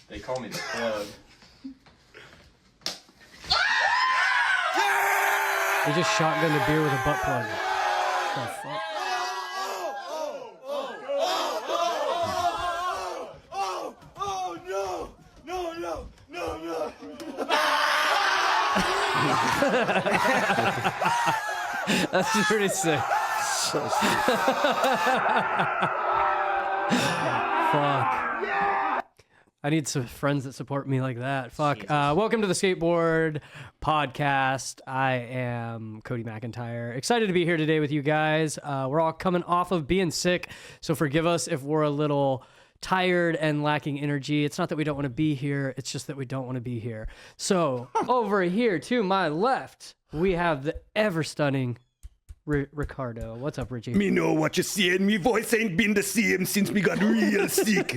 They call me the plug. He just shotgunned a beer with a butt plug. What the fuck? That's pretty sick. Fuck. I need some friends that support me like that. Fuck. Welcome to the Skateboard podcast. I am Cody McEntire. Excited to be here today with you guys. We're all coming off of being sick, so forgive us if we're a little tired and lacking energy. It's not that we don't want to be here. It's just that we don't want to be here. So over here to my left, we have the ever stunning Ricardo. What's up, Richie? Me know what you're saying. Me voice ain't been the same since me got real sick.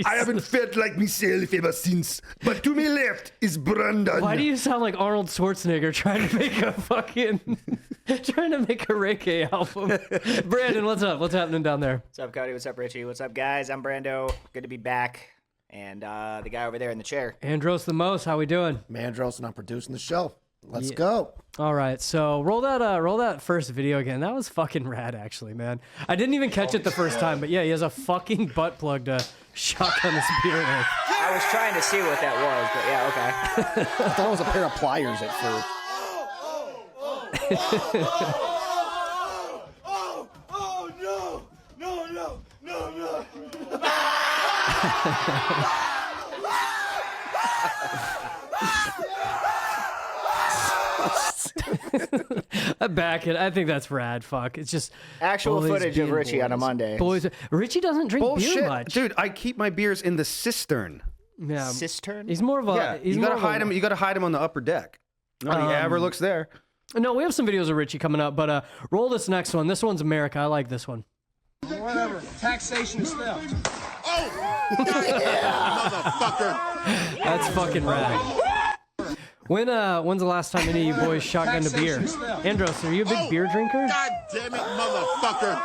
I haven't felt like myself ever since. But to me left is Brandon. Why do you sound like Arnold Schwarzenegger trying to make a reggae album? Brandon, what's up? What's happening down there? What's up, Cody? What's up, Richie? What's up, guys? I'm Brando. Good to be back. And the guy over there in the chair. Andros the most. How we doing? Andros, and I'm producing the show. Let's go. All right, so roll that first video again. That was fucking rad, actually, man. I didn't even catch it the first time, but yeah, he has a fucking butt plug to shotgun this beer with. I was trying to see what that was, but yeah, okay. I thought it was a pair of pliers at first. I back it. I think that's rad. Fuck. It's just actual footage of Richie on a Monday. Boys, Richie doesn't drink beer much, dude. I keep my beers in the cistern. Yeah, cistern. He's more of a. Yeah, you gotta hide him. You gotta hide him on the upper deck. Nobody ever looks there. No, we have some videos of Richie coming up, but roll this next one. This one's America. I like this one. Whatever. Taxation is theft. Oh, yeah, motherfucker. That's fucking rad. When's the last time any of you boys shotgunned a beer? Andros, are you a big beer drinker? God damn it, motherfucker.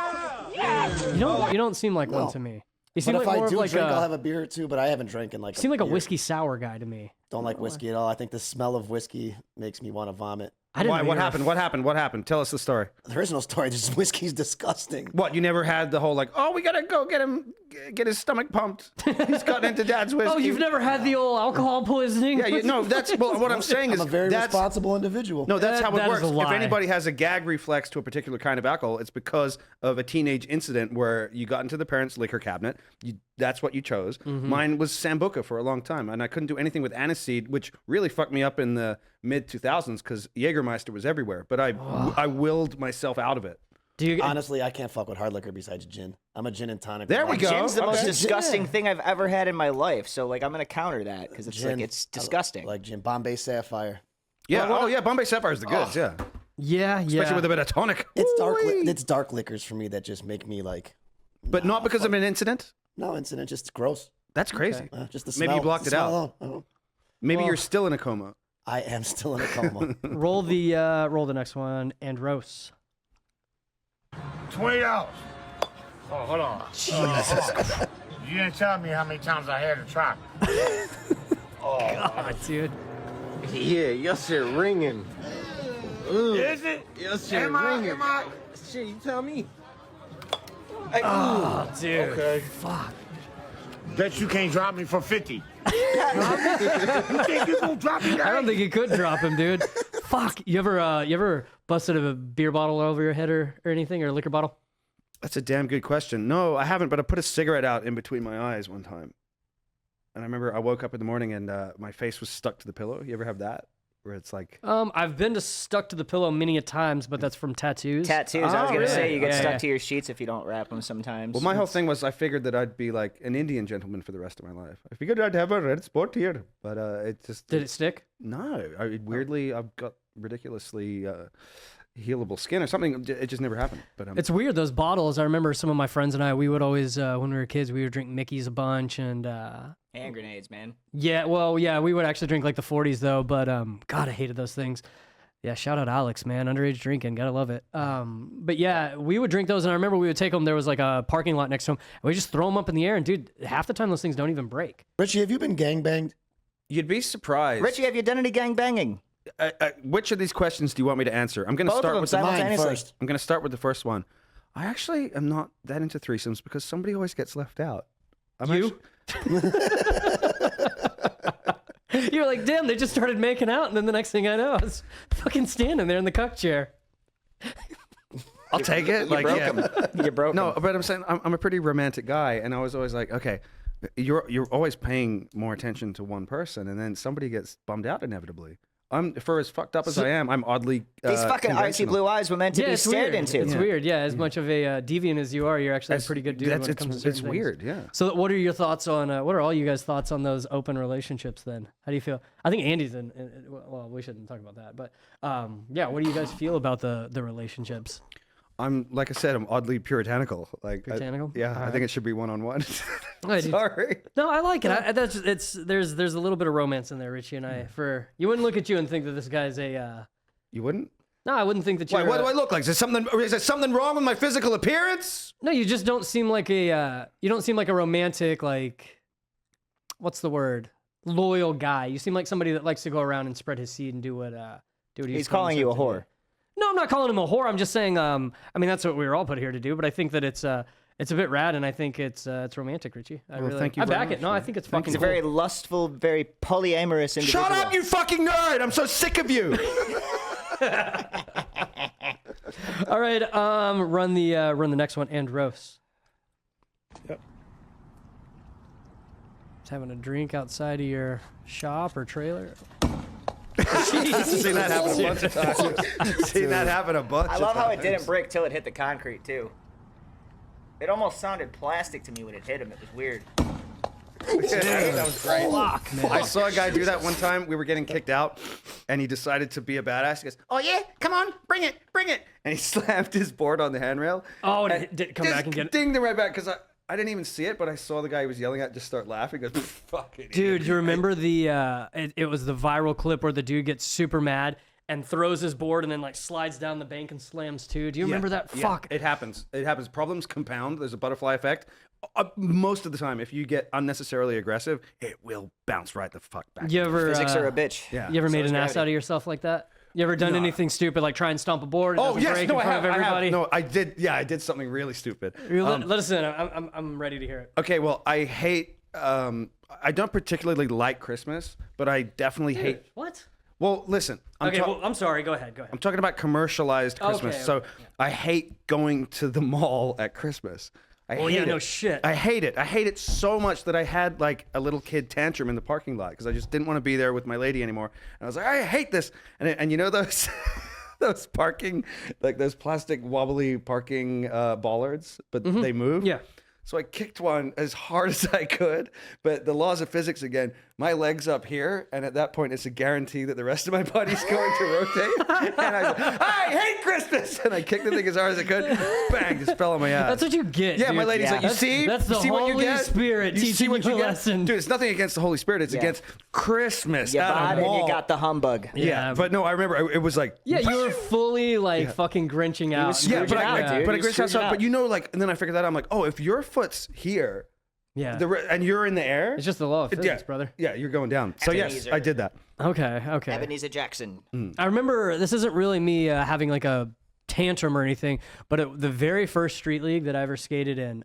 You don't seem like one to me. You seem But like if more I do of like drink, I'll have a beer or two, but I haven't drank in like you seem like a year. whiskey sour guy to me. Don't like whiskey at all. I think the smell of whiskey makes me want to vomit. Why? What happened? What happened? What happened? Tell us the story. There is no story. Just whiskey's disgusting. What? You never had the whole like, oh, we gotta go get his stomach pumped. He's gotten into Dad's whiskey. Oh, you've never had the old alcohol poisoning? Yeah, no, that's what I'm saying is I'm a very responsible individual. No, that's how it that works. is a lie. If anybody has a gag reflex to a particular kind of alcohol, it's because of a teenage incident where you got into the parents' liquor cabinet. That's what you chose. Mine was Sambuca for a long time, and I couldn't do anything with aniseed, which really fucked me up in the mid-2000s because Jägermeister was everywhere. But I willed myself out of it. Honestly, I can't fuck with hard liquor besides gin. I'm a gin and tonic. There we go. Gin's the most disgusting thing I've ever had in my life. So like, I'm gonna counter that because it's like it's disgusting. Like gin, Bombay Sapphire. Yeah. Yeah. Bombay Sapphire is the goods. Yeah. Yeah. Especially with a bit of tonic. It's dark. It's dark liquors for me that just make me like. But not because of an incident. No incident, just gross. That's crazy. Just the smell. Maybe you blocked it out. Maybe you're still in a coma. I am still in a coma. roll the next one, Andros. $20. Oh, hold on. Jesus. You didn't tell me how many times I had to try. God, dude. Yeah, your shit ringing. Is it? Your shit ringing. Shit, you tell me. Oh, dude. Okay. Fuck. Bet you can't drop me for 50. You think you gonna drop me? I don't think you could drop him, dude. Fuck. You ever busted a beer bottle over your head or anything, or a liquor bottle? That's a damn good question. No, I haven't, but I put a cigarette out in between my eyes one time. And I remember I woke up in the morning and my face was stuck to the pillow. You ever have that? Where it's like... I've been stuck to the pillow many a times, but that's from tattoos. Tattoos. I was gonna say you get Yeah, stuck yeah. to your sheets if you don't wrap them sometimes. Well, my whole thing was I figured that I'd be like an Indian gentleman for the rest of my life. I figured I'd have a red spot here, but it just... Did it stick? No. Weirdly, I've got ridiculously... healable skin or something. It just never happened. But It's weird, those bottles. I remember some of my friends and I, we would always, when we were kids, we would drink Mickey's a bunch and... hand grenades, man. Yeah, well, yeah, we would actually drink like the 40s though, but God, I hated those things. Yeah, shout out Alex, man. Underage drinking, gotta love it. But yeah, we would drink those, and I remember we would take them. There was like a parking lot next to them, and we just throw them up in the air. And dude, half the time those things don't even break. Richie, have you been gangbanged? You'd be surprised. Richie, have you done any gang banging? Which of these questions do you want me to answer? I'm going to Both start of them with the Mine simultaneously. first. I'm going to start with the first one. I actually am not that into threesomes because somebody always gets left out. You? You're like, damn, they just started making out, and then the next thing I know, I was fucking standing there in the cuck chair. I'll take it. You broke him. You broke No, him. but I'm saying I'm a pretty romantic guy, and I was always like, okay, you're always paying more attention to one person, and then somebody gets bummed out inevitably. For as fucked up as I am, I'm oddly These fucking icy conventional. blue eyes were meant to Yeah, be it's stared weird. into. It's weird, yeah. As much of a deviant as you are, you're actually a pretty good dude when it comes to certain It's things. weird, yeah. So what are your thoughts on, what are all you guys' thoughts on those open relationships then? How do you feel? I think Andy's well, we shouldn't talk about that, but yeah, what do you guys feel about the relationships? Like I said, I'm oddly puritanical. Puritanical? I think it should be one-on-one. I do. Sorry. No, I like it. There's a little bit of romance in there, Richie and I. You wouldn't look at you and think that this guy's a, You wouldn't? no, I wouldn't think that Why, you're what do I look like? Is there something wrong with my physical appearance? No, you just don't seem like you don't seem like a romantic, like, what's the word? Loyal guy. You seem like somebody that likes to go around and spread his seed and do what He's calling you a whore. No, I'm not calling him a whore. I'm just saying, I mean, that's what we were all put here to do, but I think that it's a bit rad, and I think it's romantic, Richie. Thank you I very back much, it. No, I man. think it's fucking He's a cool. very lustful, very polyamorous individual. Shut up, you fucking nerd! I'm so sick of you. All right, run the next one, Andros. Yep. Just having a drink outside of your shop or trailer. Seen that happen a bunch of times. Seen that happen a bunch I of love how it times. didn't break till it hit the concrete, too. It almost sounded plastic to me when it hit him. It was weird. Yeah, that was great. Fuck, man. I saw a guy do that one time. We were getting kicked out, and he decided to be a badass. He goes, "Oh yeah, come on, bring it!" And he slammed his board on the handrail. Oh, and it did come just back and get it. dinged him right back because I didn't even see it, but I saw the guy he was yelling at just start laughing. He goes, "Fucking Dude, you remember it was the viral clip where the dude gets super mad and throws his board and then like slides down the bank and slams too. Do you remember that? Yeah, Fuck. it happens. It happens. Problems compound. There's a butterfly effect. Most of the time, if you get unnecessarily aggressive, it will bounce right the fuck back. You ever Physics are a bitch. Yeah. You ever made is an ass gravity. out of yourself like that? You ever done anything stupid like try and stomp a board? Oh yes, break no, in I front have. of everybody? No, I did. Yeah, I did something really stupid. Let us in. I'm ready to hear it. Okay, well, I hate. I don't particularly like Christmas, but I definitely hate. What? Well, listen. Okay, well, I'm sorry. Go ahead. I'm talking about commercialized Christmas. Okay, So I hate going to the mall at Christmas. I hate yeah, it. no shit. I hate it. I hate it so much that I had like a little kid tantrum in the parking lot because I just didn't want to be there with my lady anymore. And I was like, I hate this. And you know those those parking, like those plastic wobbly parking bollards, but they move. Yeah. So I kicked one as hard as I could, but the laws of physics again, my leg's up here, and at that point it's a guarantee that the rest of my body's going to rotate. And I hate Christmas! And I kicked the thing as hard as I could, bang, just fell on my ass. That's what you get. Yeah, dude. my lady's like, you see? That's the you see what you Holy get? Spirit You see teaching what you a get? lesson. Dude, it's nothing against the Holy Spirit, it's against Christmas You at a bought and mall. you got the humbug. Yeah, but no, I remember it was like... Yeah, you were fully like fucking grinching out. was Yeah, Scrooging out, dude. but I You Grinch scrooged out. out. But you know, like, and then I figured that out. I'm like, oh, if your foot's here, Yeah. and you're in the air, It's just the law of physics, brother. Yeah, you're going down. So yes, Ebenezer. I did that. Okay. Ebenezer Jackson. I remember this isn't really me having like a tantrum or anything, but the very first street league that I ever skated in,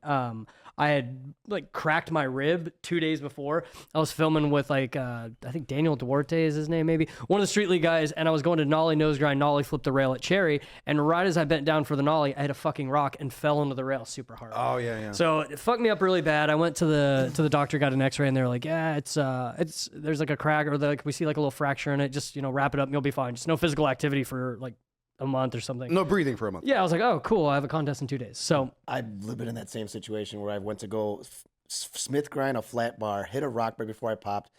I had like cracked my rib 2 days before. I was filming with like I think Daniel Duarte is his name, maybe one of the street league guys, and I was going to nollie nose grind, nollie flip the rail at Cherry, and right as I bent down for the nollie, I hit a fucking rock and fell into the rail super hard. Oh yeah. So it fucked me up really bad. I went to the doctor, got an X-ray, and they're like, yeah, it's there's like a crack or like we see like a little fracture in it. Just wrap it up and you'll be fine. Just no physical activity for like a month or something. No breathing for a month. Yeah, I was like, oh, cool. I have a contest in 2 days. So I've been in that same situation where I went to go Smith grind a flat bar, hit a rock right before I popped,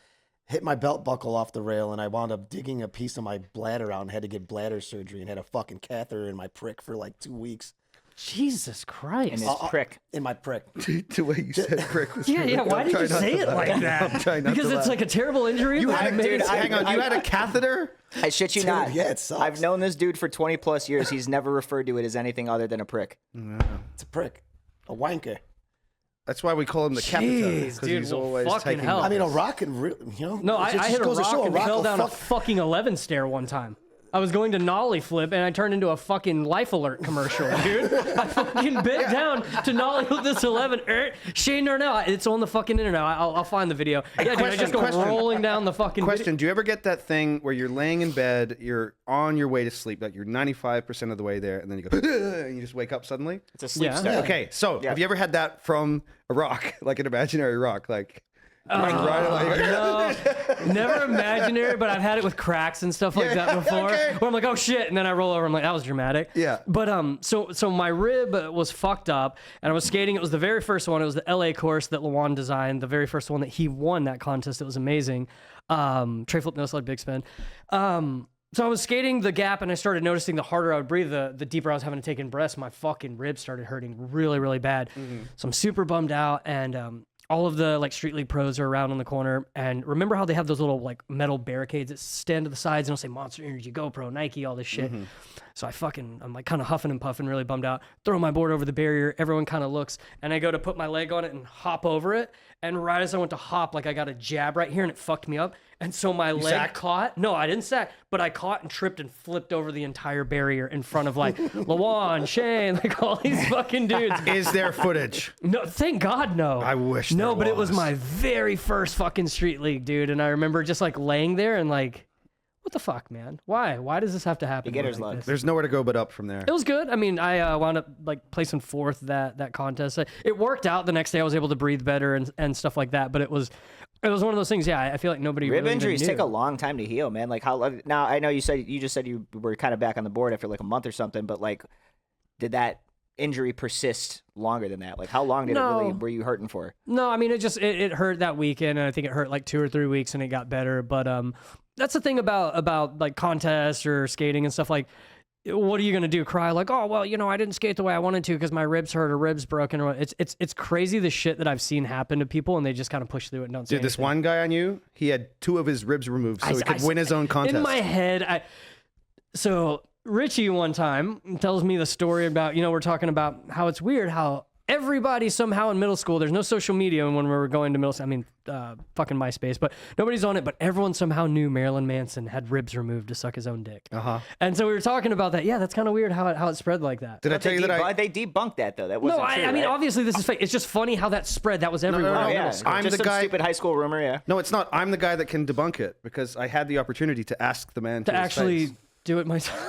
hit my belt buckle off the rail, and I wound up digging a piece of my bladder out and had to get bladder surgery and had a fucking catheter in my prick for like 2 weeks. Jesus Christ. In his prick. In my prick. The way you said prick was Yeah, really- why I'm did you trying not say to it laugh. like that? I'm trying not Because to it's laugh. like a terrible injury. You but had it made it hang on. You had a catheter? I shit you Dude, not. yeah, it sucks. I've known this dude for 20 plus years. He's never referred to it as anything other than a prick. It's a prick. A wanker. That's why we call him the catheter. Jeez, Because dude, he's well, always fucking taking. hell. I mean, a rock can really, No, it I just hit a goes to rock show and fell will down a fuck- fucking 11 stair one time. I was going to nollie flip and I turned into a fucking Life Alert commercial, dude. I fucking bent down to nollie with this 11. Shane Darnell, it's on the fucking internet. I'll find the video. Yeah, dude, I just go rolling down the fucking Question: do you ever get that thing where you're laying in bed, you're on your way to sleep, like you're 95% of the way there, and then you go, and you just wake up suddenly? It's a sleep Yeah. study. Okay, so have you ever had that from a rock, like an imaginary rock, like? No, never imaginary, but I've had it with cracks and stuff like that before. Okay. Where I'm like, oh shit, and then I roll over. I'm like, that was dramatic. Yeah. But so my rib was fucked up, and I was skating. It was the very first one. It was the LA course that Lawan designed. The very first one that he won that contest. It was amazing. Tray flip, no sled, big spin. So I was skating the gap, and I started noticing the harder I would breathe, the deeper I was having to take in breaths. My fucking ribs started hurting really, really bad. So I'm super bummed out, and all of the like street league pros are around on the corner, and remember how they have those little like metal barricades that stand to the sides and it'll say Monster Energy, GoPro, Nike, all this shit. So I'm like kind of huffing and puffing, really bummed out, throw my board over the barrier, everyone kind of looks, and I go to put my leg on it and hop over it, and right as I went to hop, like I got a jab right here and it fucked me up, and so my leg sacked? caught. No, I didn't sack, but I caught and tripped and flipped over the entire barrier in front of like Lawan, Shane, like all these fucking dudes. Is there footage? No, thank God, no. I wish No, there but it was was. my very first fucking street league, dude. And I remember just like laying there and like, what the fuck, man? Why? Why does this have to happen? Beginner's like luck. this? There's nowhere to go but up from there. It was good. I mean, I wound up like placing fourth that contest. It worked out. The next day, I was able to breathe better and stuff like that. But it was one of those things. Yeah, I feel like nobody Rib really injuries even knew. take a long time to heal, man. Like how now? I know you just said you were kind of back on the board after like a month or something, but like, did that injury persist longer than that? Like, how long did it really were you hurting for? No, I mean it hurt that weekend, and I think it hurt like 2 or 3 weeks, and it got better. But that's the thing about like contests or skating and stuff. Like, what are you gonna do? Cry like, oh well, I didn't skate the way I wanted to because my ribs hurt or ribs broken or what. It's crazy the shit that I've seen happen to people, and they just kind of push through it and don't say Dude, this anything. one guy I knew, he had 2 of his ribs removed so he could win his own contest. In my head, so Richie one time tells me the story about, we're talking about how it's weird how everybody somehow in middle school, there's no social media when we were going to middle school. I mean, fucking MySpace, but nobody's on it, but everyone somehow knew Marilyn Manson had ribs removed to suck his own dick. And so we were talking about that. Yeah, that's kind of weird how it spread like that. Did I tell you that They debunked that though? That wasn't No, true, I mean, right? obviously this is fake. It's just funny how that spread. That was everywhere. no, Oh, yeah. I'm Just the some guy- stupid high school rumor, yeah. No, it's not. I'm the guy that can debunk it because I had the opportunity to ask the man To his actually face. do it myself.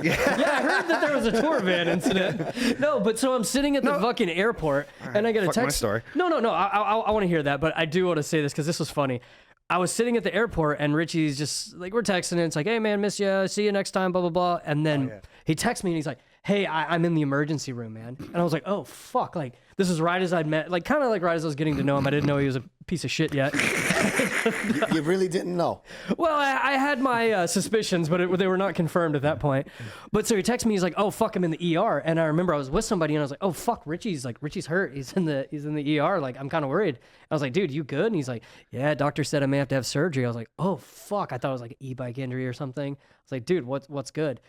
Yeah, I heard that there was a tour van incident. No, but so I'm sitting at the fucking airport and I get a fuck text. my story. No. I want to hear that, but I do want to say this because this was funny. I was sitting at the airport and Richie's just like, we're texting and it's like, hey man, miss you. See you next time, blah, blah, blah. And then he texts me and he's like, hey, I'm in the emergency room, man. And I was like, oh, fuck. Like, this is right as I'd met, like, kind of like right as I was getting to know him. I didn't know he was a piece of shit yet. You really didn't know. Well, I had my suspicions, but they were not confirmed at that point. But so he texts me, he's like, "Oh fuck, I'm in the ER." And I remember I was with somebody, and I was like, "Oh fuck, Richie's hurt. He's in the ER. Like, I'm kind of worried." I was like, "Dude, you good?" And he's like, "Yeah, doctor said I may have to have surgery." I was like, "Oh fuck," I thought it was like an e-bike injury or something. I was like, "Dude, what's good?"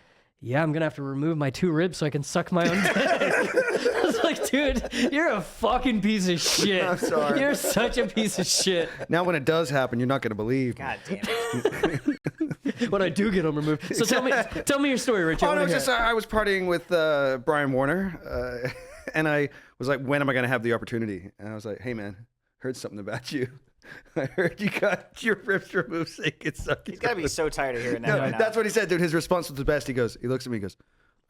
Yeah, I'm gonna have to remove my 2 ribs so I can suck my own dick. I was like, dude, you're a fucking piece of shit. I'm sorry. You're such a piece of shit. Now, when it does happen, you're not going to believe. God damn it. When I do get them removed. So tell me your story, Richie. Oh, no, it's just I was partying with Brian Warner, and I was like, when am I going to have the opportunity? And I was like, hey, man, heard something about you. I heard you got your ribs removed so you could suck. He's got to be so tired of hearing that No, right now. that's what he said, dude. His response was the best. He looks at me, he goes,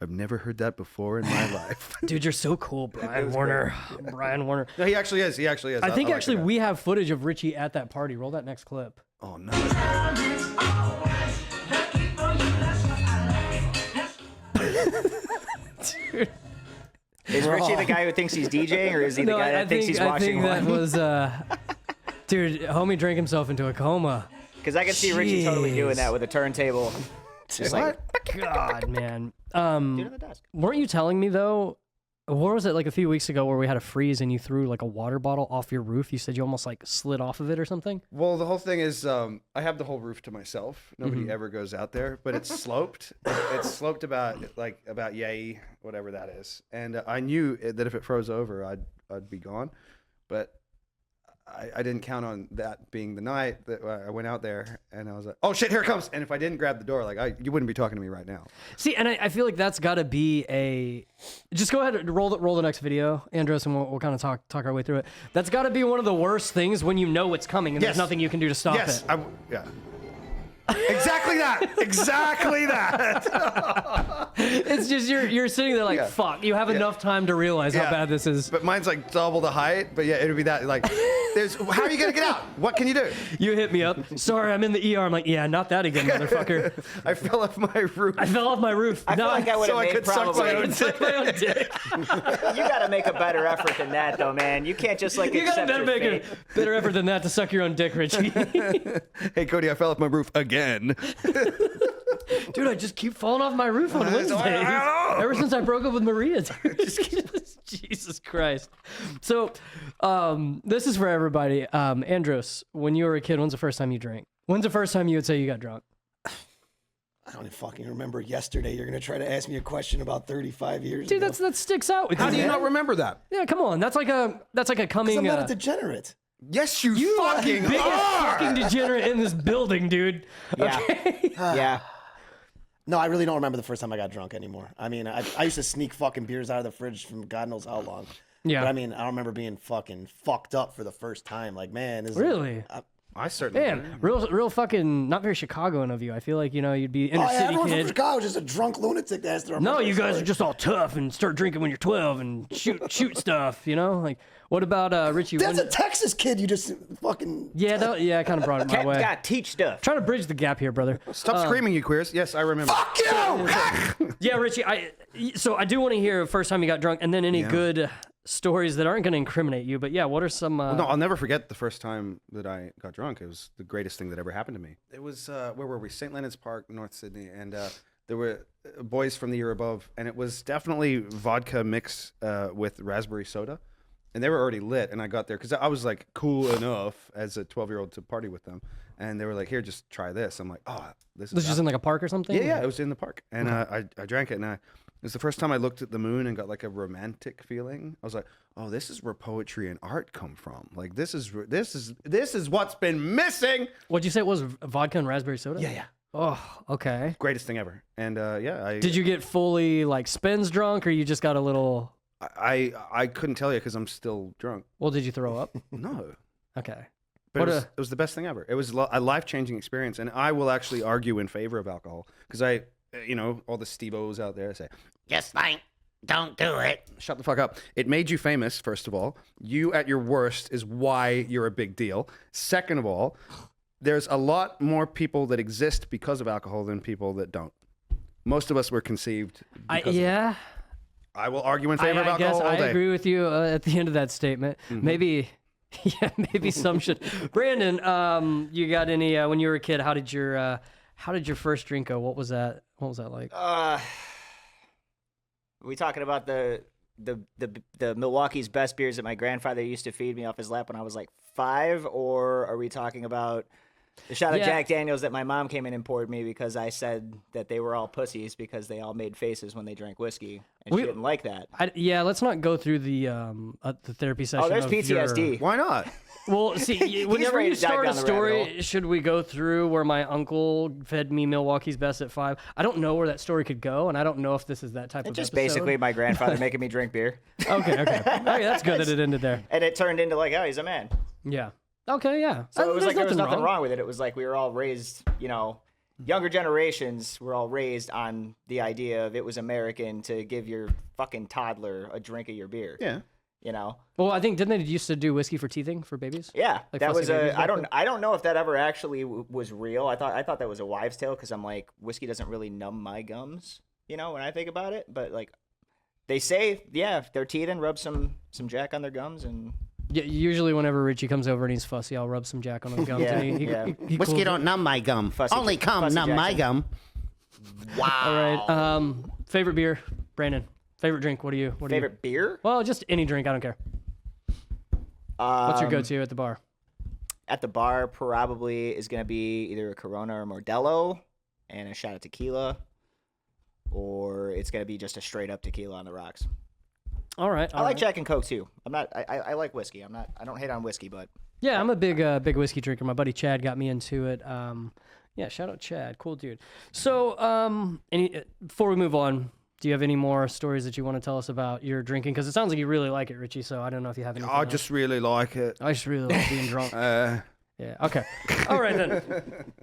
I've never heard that before in my life. Dude, you're so cool, Brian Warner. Brian Warner. No, he actually is. I think like actually the guy. we have footage of Richie at that party. Roll that next clip. Oh, no. Dude. Is Richie the guy who thinks he's DJing, or is he the guy that thinks he's I watching think that one? was, dude, homie drank himself into a coma. Because I can see Richie totally doing Jeez. that with a turntable. Just like, God, man. dude on the desk. Weren't you telling me though What was it like a few weeks ago where we had a freeze and you threw like a water bottle off your roof? You said you almost like slid off of it or something? Well, the whole thing is I have the whole roof to myself. Nobody ever goes out there, but it's sloped. It's sloped about yay, whatever that is. And I knew that if it froze over, I'd be gone. But I didn't count on that being the night that I went out there, and I was like, oh shit, here it comes. And if I didn't grab the door, like you wouldn't be talking to me right now. See, and I feel like that's got to be a. Just go ahead and roll the next video, Andros, and we'll kind of talk our way through it. That's got to be one of the worst things when you know it's coming and there's nothing you can do to stop it. Yeah. Exactly that. Exactly that. It's just you're sitting there like, fuck. You have enough time to realize how bad this is. But mine's like double the height. But yeah, it would be that like. How are you gonna get out? What can you do? You hit me up. Sorry, I'm in the ER. I'm like, yeah, not that again, motherfucker. I fell off my roof. I fell off my roof. I feel like I would have made probably. Suck my own dick. You got to make a better effort than that, though, man. You can't just like you accept gotta your make fate. a better effort than that to suck your own dick, Richie. Hey, Cody, I fell off my roof again. Dude, I just keep falling off my roof on Wednesdays. Ever since I broke up with Maria, dude. Jesus Christ. So, this is for everybody. Andros, when you were a kid, when's the first time you drank? When's the first time you would say you got drunk? I don't even fucking remember yesterday. You're going to try to ask me a question about 35 years Dude, ago. that sticks out with you. How do you not remember that? Yeah, come on. That's like a coming. I'm not a degenerate. Yes, you are the fucking biggest are. fucking degenerate in this building, dude. Yeah. Okay? Yeah. No, I really don't remember the first time I got drunk anymore. I mean, I used to sneak fucking beers out of the fridge from God knows how long. Yeah. But I mean, I don't remember being fucking fucked up for the first time. Like, man, this Really? I certainly. Man, real fucking not very Chicagoan of you. I feel like, you'd be inner city everyone from kid. Chicago is just a drunk lunatic that has to remember. No, you guys story. are just all tough and start drinking when you're 12 and shoot stuff, Like, what about Richie? That's a Texas kid. You just fucking. Yeah, I kind of brought it my way. Got teach stuff. Trying to bridge the gap here, brother. Stop screaming, you queers. Yes, I remember. Fuck you! Yeah, Richie. So I do want to hear first time you got drunk, and then any good stories that aren't going to incriminate you. But yeah, what are some? No, I'll never forget the first time that I got drunk. It was the greatest thing that ever happened to me. It was where were we? St. Leonard's Park, North Sydney, and there were boys from the year above, and it was definitely vodka mixed with raspberry soda, and they were already lit. And I got there because I was like cool enough as a 12-year-old to party with them, and they were like, "Here, just try this." I'm like, "Oh, this is." This is in like a park or something. Yeah, it was in the park, and I drank it, and it was the first time I looked at the moon and got like a romantic feeling. I was like, "Oh, this is where poetry and art come from. Like this is what's been missing." What'd you say it was? Vodka and raspberry soda? Yeah. Oh, okay. Greatest thing ever. And Did you get fully like spins drunk, or you just got a little? I couldn't tell you because I'm still drunk. Well, did you throw up? No. Okay. But it was the best thing ever. It was a life-changing experience, and I will actually argue in favor of alcohol because all the Steve-O's out there say, Just like, don't do it. shut the fuck up. It made you famous, first of all. You at your worst is why you're a big deal. Second of all, there's a lot more people that exist because of alcohol than people that don't. Most of us were conceived because of I will argue in favor of I guess alcohol all day. I agree with you at the end of that statement. Mm-hmm. Maybe some should. Brandon, you got any when you were a kid? How did your first drink go? What was that? What was that like? Are we talking about the Milwaukee's best beers that my grandfather used to feed me off his lap when I was like 5, or are we talking about the shot of Jack Daniels that my mom came in and poured me because I said that they were all pussies because they all made faces when they drank whiskey, and she didn't like that. Let's not go through the therapy session. Oh, there's of PTSD. Why not? Well, see, whenever ready you to dive start a down the rabbit story, should we go through where my uncle fed me Milwaukee's Best at 5? I don't know where that story could go, and I don't know if this is that type of It's just episode. basically my grandfather making me drink beer. Okay. That's good that it ended there. And it turned into like, oh, he's a man. Yeah. Okay, yeah. So it was There's like there was nothing wrong. wrong with it. It was like we were all raised, younger generations were all raised on the idea of it was American to give your fucking toddler a drink of your beer. Yeah. Well, I think didn't they used to do whiskey for teething for babies? Yeah, Like that was fussy babies I back don't know if that ever actually was real. I thought that was a wives' tale because I'm like, whiskey doesn't really numb my gums, when I think about it. But like, they say, if they're teething, rub some Jack on their gums and. Yeah, usually whenever Richie comes over and he's fussy, I'll rub some Jack on his gums. Yeah, and he Whiskey cools don't numb my gum. Fussy- Only cum Fussy numb my Jackson. gum. Wow. All right. Favorite beer, Brandon. Favorite drink? What do you? Favorite beer? Well, just any drink. I don't care. What's your go-to at the bar? At the bar, probably is going to be either a Corona or Modelo and a shot of tequila, or it's going to be just a straight-up tequila on the rocks. All right. I like Jack and Coke too. I like whiskey. I don't hate on whiskey, but Yeah, I'm a big whiskey drinker. My buddy Chad got me into it. Yeah, shout out Chad, cool dude. So, before we move on, do you have any more stories that you want to tell us about your drinking? Because it sounds like you really like it, Richie. So I don't know if you have any. I just really like it. I just really like being drunk. Uh, Yeah. Okay. All right then.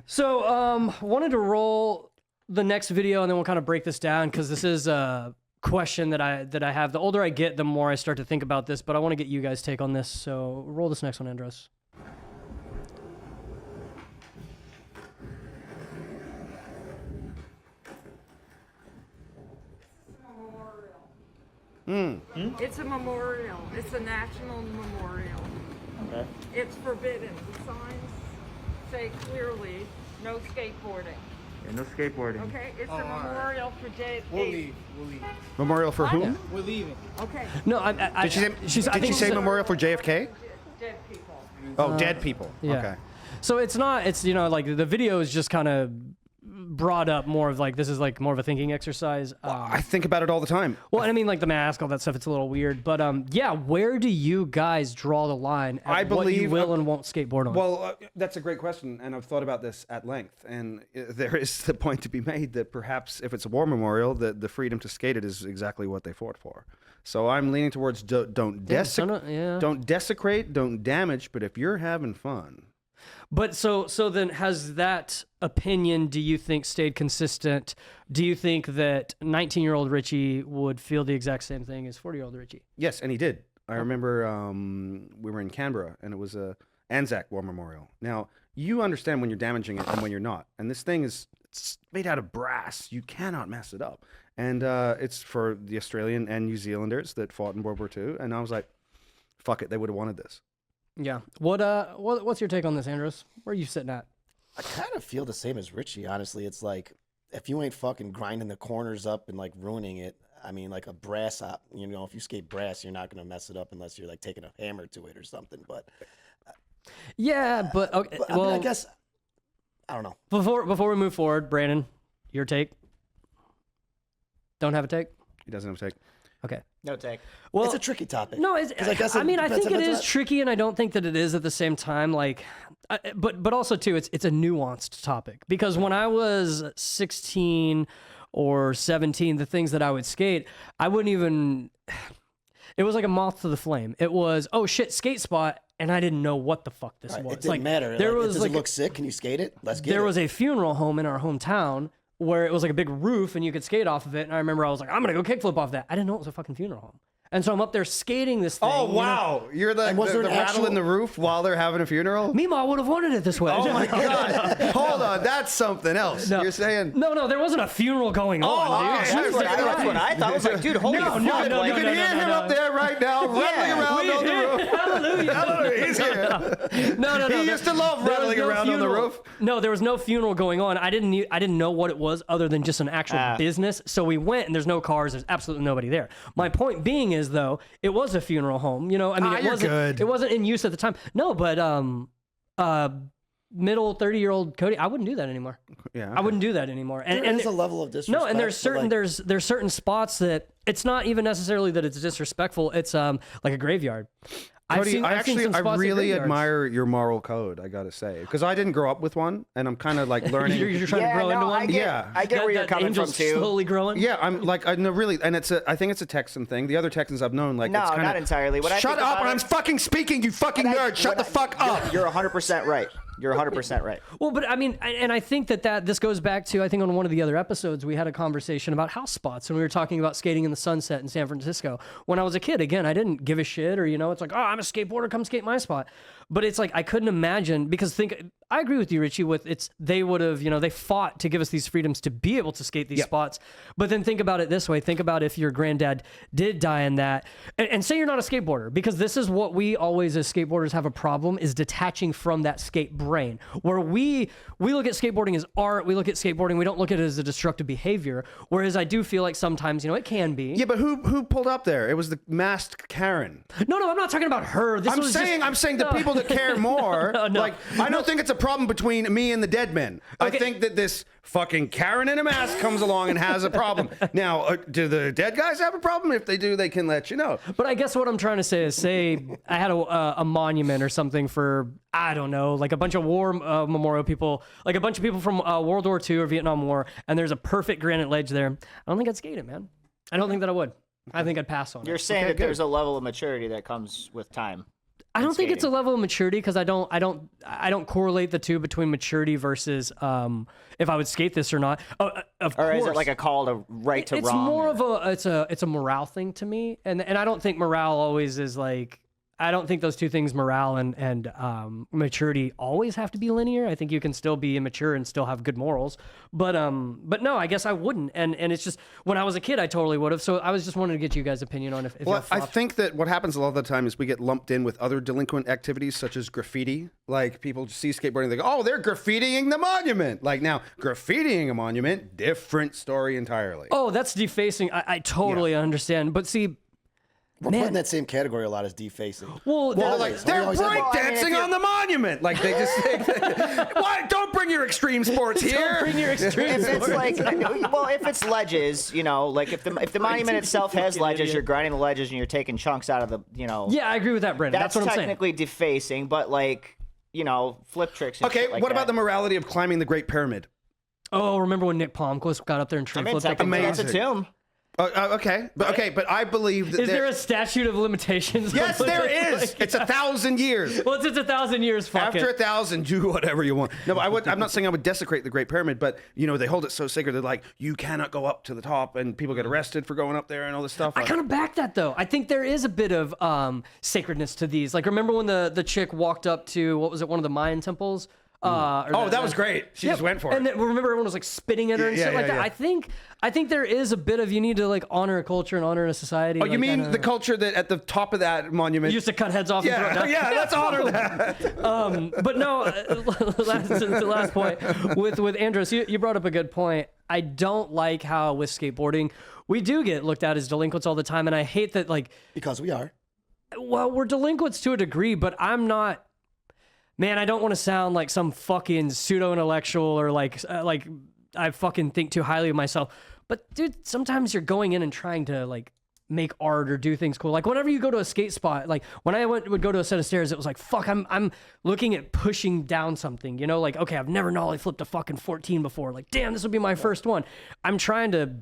So, wanted to roll the next video, and then we'll kind of break this down because this is a question that I have. The older I get, the more I start to think about this. But I want to get you guys' take on this. So, roll this next one, Andros. It's a memorial. It's a national memorial. Okay. It's forbidden. The signs say clearly, no skateboarding. Yeah, no skateboarding. Okay? It's a memorial for dead We'll people. leave. We'll leave. memorial for whom? We're leaving. Okay. No, Did she say, I think say memorial for JFK? Dead people. Oh, dead people. Yeah. Okay. So it's not. It's like the video is just kind of brought up more of like this is like more of a thinking exercise. I think about it all the time. Well, and I mean like the mask, all that stuff. It's a little weird, but yeah. Where do you guys draw the line at I what you believe- will and won't skateboard on? Well, that's a great question, and I've thought about this at length. And there is the point to be made that perhaps if it's a war memorial, that the freedom to skate it is exactly what they fought for. So I'm leaning towards don't desecrate, don't damage. But if you're having fun, But so then has that opinion, do you think, stayed consistent? Do you think that 19-year-old Richie would feel the exact same thing as 40-year-old Richie? yes, and he did. I remember we were in Canberra, and it was a Anzac War Memorial. Now you understand when you're damaging it and when you're not. And this thing it's made out of brass. You cannot mess it up. And it's for the Australian and New Zealanders that fought in World War II. And I was like, fuck it, they would have wanted this. Yeah. What's your take on this, Andros? Where are you sitting at? I kind of feel the same as Richie, honestly. It's like, if you ain't fucking grinding the corners up and like ruining it, I mean, like a brass op, if you skate brass, you're not going to mess it up unless you're like taking a hammer to it or something. But Yeah, but okay. I mean, I guess, I don't know. Before we move forward, Brandon, your take? Don't have a take? He doesn't have a take. Okay. no take. Well, It's a tricky topic. No, I guess I mean, I depends think if it it's is tricky, and I don't think that it is at the same time. Like, but also too, it's a nuanced topic because when I was 16 or 17, the things that I would skate, I wouldn't even. It was like a moth to the flame. It was skate spot, and I didn't know what the fuck this was. It didn't matter. There like, was does like it look sick? Can you skate it? Let's get it. there was a funeral home in our hometown where it was like a big roof and you could skate off of it. And I remember I was like, I'm going to go kickflip off that. I didn't know it was a fucking funeral home. And so I'm up there skating this thing. Oh, you know? wow. You're the was there an rattle actual- in the roof while they're having a funeral? Meemaw would have wanted it this way. Oh, my God. Hold on. That's something else. No. You're saying... No, there wasn't a funeral going on, dude. okay. That's what I thought. I was like, dude, holy fuck. You like, can hear him up there right now, rattling around on the roof. Hallelujah. Hallelujah. He's here. No. He used to love there was rattling no around on the funeral. roof. No, there was no funeral going on. I didn't know what it was other than just an actual business. So we went, and there's no cars. There's absolutely nobody there. My point being is, though, it was a funeral home. I mean, it wasn't in use at the time. No, but middle 30-year-old Cody, I wouldn't do that anymore. Yeah, I wouldn't do that anymore. And There is a level of disrespect. no, and there's certain but, like, there's certain spots that it's not even necessarily that it's disrespectful. It's like a graveyard. Cody, I've seen some I spots at really graveyards. admire your moral code, I gotta say, because I didn't grow up with one, and I'm kind of like learning. You're trying to grow into one. I get where you're coming from angel's too. slowly growing. Yeah, I'm like, I know really, and I think it's a Texan thing. The other Texans I've known, like, No, it's kinda, not entirely. What I Shut think up! about I'm it- fucking speaking, you fucking nerd. Shut the fuck up. You're 100% right. You're 100% right. Well, but I mean, and I think that this goes back to, I think on one of the other episodes, we had a conversation about house spots, and we were talking about skating in the sunset in San Francisco. When I was a kid, again, I didn't give a shit, or, it's like, oh, I'm a skateboarder, come skate my spot. But it's like, I couldn't imagine, because I agree with you, Richie. They would have, they fought to give us these freedoms to be able to skate these spots. But then think about it this way. Think about if your granddad did die in that, and say you're not a skateboarder, because this is what we always as skateboarders have a problem, is detaching from that skate brain, where we look at skateboarding as art. We look at skateboarding, we don't look at it as a destructive behavior. Whereas I do feel like sometimes, it can be. Yeah, but who pulled up there? It was the masked Karen. No, I'm not talking about her. I'm saying the people that care more. No. Like, I don't think it's a problem between me and the dead men. Okay. I think that this fucking Karen in a mask comes along and has a problem. Now, do the dead guys have a problem? If they do, they can let you know. But I guess what I'm trying to say is, say I had a monument or something for, I don't know, like a bunch of war memorial people, like a bunch of people from World War II or Vietnam War, and there's a perfect granite ledge there. I don't think I'd skate it, man. I don't think that I would. I think I'd pass on it. You're saying that there's a level of maturity that comes with time. I don't think it's a level of maturity, because I don't correlate the two between maturity versus if I would skate this or not. Of course. Is it like a call to right to it's wrong? More of a morale thing to me, and I don't think morale always is like. I don't think those two things, morale and maturity, always have to be linear. I think you can still be immature and still have good morals. But no, I guess I wouldn't. And it's just, when I was a kid, I totally would have. So I was just wanting to get you guys' opinion on if Well, I think that what happens a lot of the time is we get lumped in with other delinquent activities such as graffiti. Like, people see skateboarding, they go, oh, they're graffitiing the monument. Like, now, graffitiing a monument, different story entirely. Oh, that's defacing. I totally understand. But see, We're putting that same category a lot as defacing. well, Like, they're breakdancing on the monument. Like, they just say, why? Don't bring your extreme sports here. don't bring your extreme If it's sports. like, if it's ledges, like if the monument itself has ledges, you're grinding the ledges and you're taking chunks out of the, Yeah, I agree with that, Brandon. That's what I'm saying. technically defacing, but like, flip tricks. And Okay, shit like what about the that. morality of climbing the Great Pyramid? Oh, remember when Nick Palmquist got up there and I tree mean, flipped? technically, that's a Amazing. tomb. Okay, but I believe that Is there a statute of limitations? Yes, there is. It's 1,000 years. Well, it's 1,000 years. Fuck After it. 1,000, do whatever you want. No, but I'm not saying I would desecrate the Great Pyramid, but they hold it so sacred. They're like, you cannot go up to the top, and people get arrested for going up there and all this stuff. I kind of back that though. I think there is a bit of sacredness to these. Like, remember when the chick walked up to, what was it, one of the Mayan temples? That was great. She just went for it. And then, remember everyone was like spitting at her and shit like that. I think there is a bit of, you need to like honor a culture and honor a society. Oh, you like, mean the culture that at the top of that monument used to cut heads off and throw it down? Yeah, let's honor that. But no, the last point with Andros, you brought up a good point. I don't like how with skateboarding we do get looked at as delinquents all the time, and I hate that. Like, Because we are. well, we're delinquents to a degree, but I'm not. Man, I don't want to sound like some fucking pseudo-intellectual or like I fucking think too highly of myself. But dude, sometimes you're going in and trying to like make art or do things cool. Like whenever you go to a skate spot, like when I would go to a set of stairs, it was like, fuck, I'm looking at pushing down something, like, okay, I've never nollie flipped a fucking 14 before. Like, damn, this would be my first one. I'm trying to,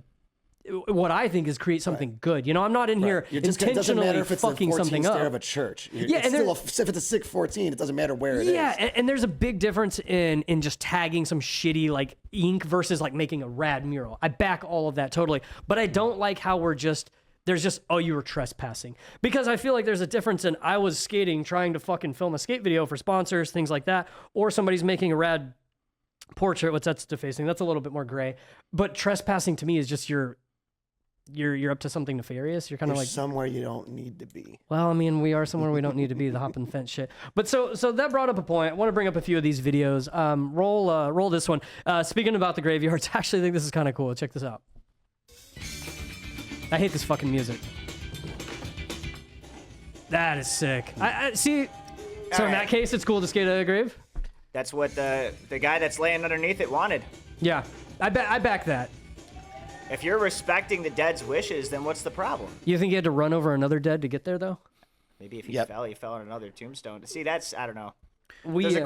what I think is create something good. I'm not in here It doesn't intentionally matter if it's fucking the 14th something stair up. of a church. Yeah, It's and still if it's a sick 14, it doesn't matter where it is. Yeah, and there's a big difference in just tagging some shitty like ink versus like making a rad mural. I back all of that totally, but I don't like how there's just, oh, you were trespassing. Because I feel like there's a difference in I was skating, trying to fucking film a skate video for sponsors, things like that, or somebody's making a rad portrait, which that's defacing. That's a little bit more gray. But trespassing to me is just you're up to something nefarious. You're kind of You're like somewhere you don't need to be. well, I mean, we are somewhere we don't need to be, the hop and fence shit. But so that brought up a point. I want to bring up a few of these videos. Roll this one. Speaking about the graveyards, I actually think this is kind of cool. Check this out. I hate this fucking music. That is sick. I see. So in that case, it's cool to skate a grave? That's what the guy that's laying underneath it wanted. Yeah. I back that. If you're respecting the dead's wishes, then what's the problem? You think you had to run over another dead to get there, though? Maybe if he fell on another tombstone. See, that's, I don't know. We, There's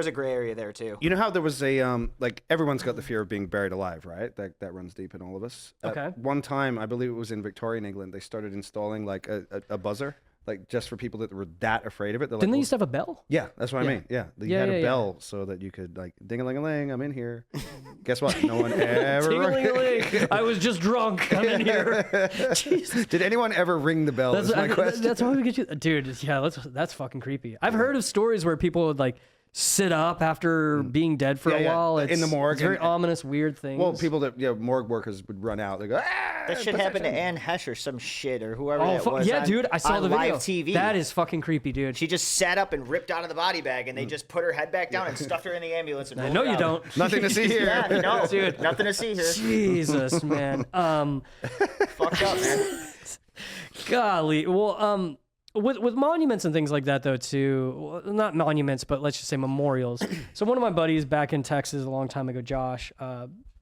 a gray area there too. You know how there was a like everyone's got the fear of being buried alive, right? That runs deep in all of us. Okay. At one time, I believe it was in Victorian England, they started installing like a buzzer, like just for people that were that afraid of it. They're Didn't like, they used to have a bell? Yeah, that's what I mean. Yeah, you Yeah, had yeah, a yeah. bell so that you could like ding-a-ling-a-ling, I'm in here. Guess what? No one ever. Ting-a-ling-a-ling. I was just drunk. I'm in here. Jesus. Did anyone ever ring the bell? Is my question. That's why we get you, dude. Yeah, that's fucking creepy. I've heard of stories where people would like sit up after being dead for a while. In the morgue. It's very ominous, weird things. Well, people that morgue workers would run out. They go, That shit happened to Anne Hesh or some shit or whoever that was. Yeah, on, dude, I saw on the video. live TV. That is fucking creepy, dude. She just sat up and ripped out of the body bag, and they just put her head back down and stuffed her in the ambulance. And I rolled know her you out. don't. nothing to see here. Yeah, no, Dude. nothing to see here. Jesus, man. Fucked up, man. Golly. Well, with monuments and things like that, though, too. Well, not monuments, but let's just say memorials. So one of my buddies back in Texas a long time ago, Josh,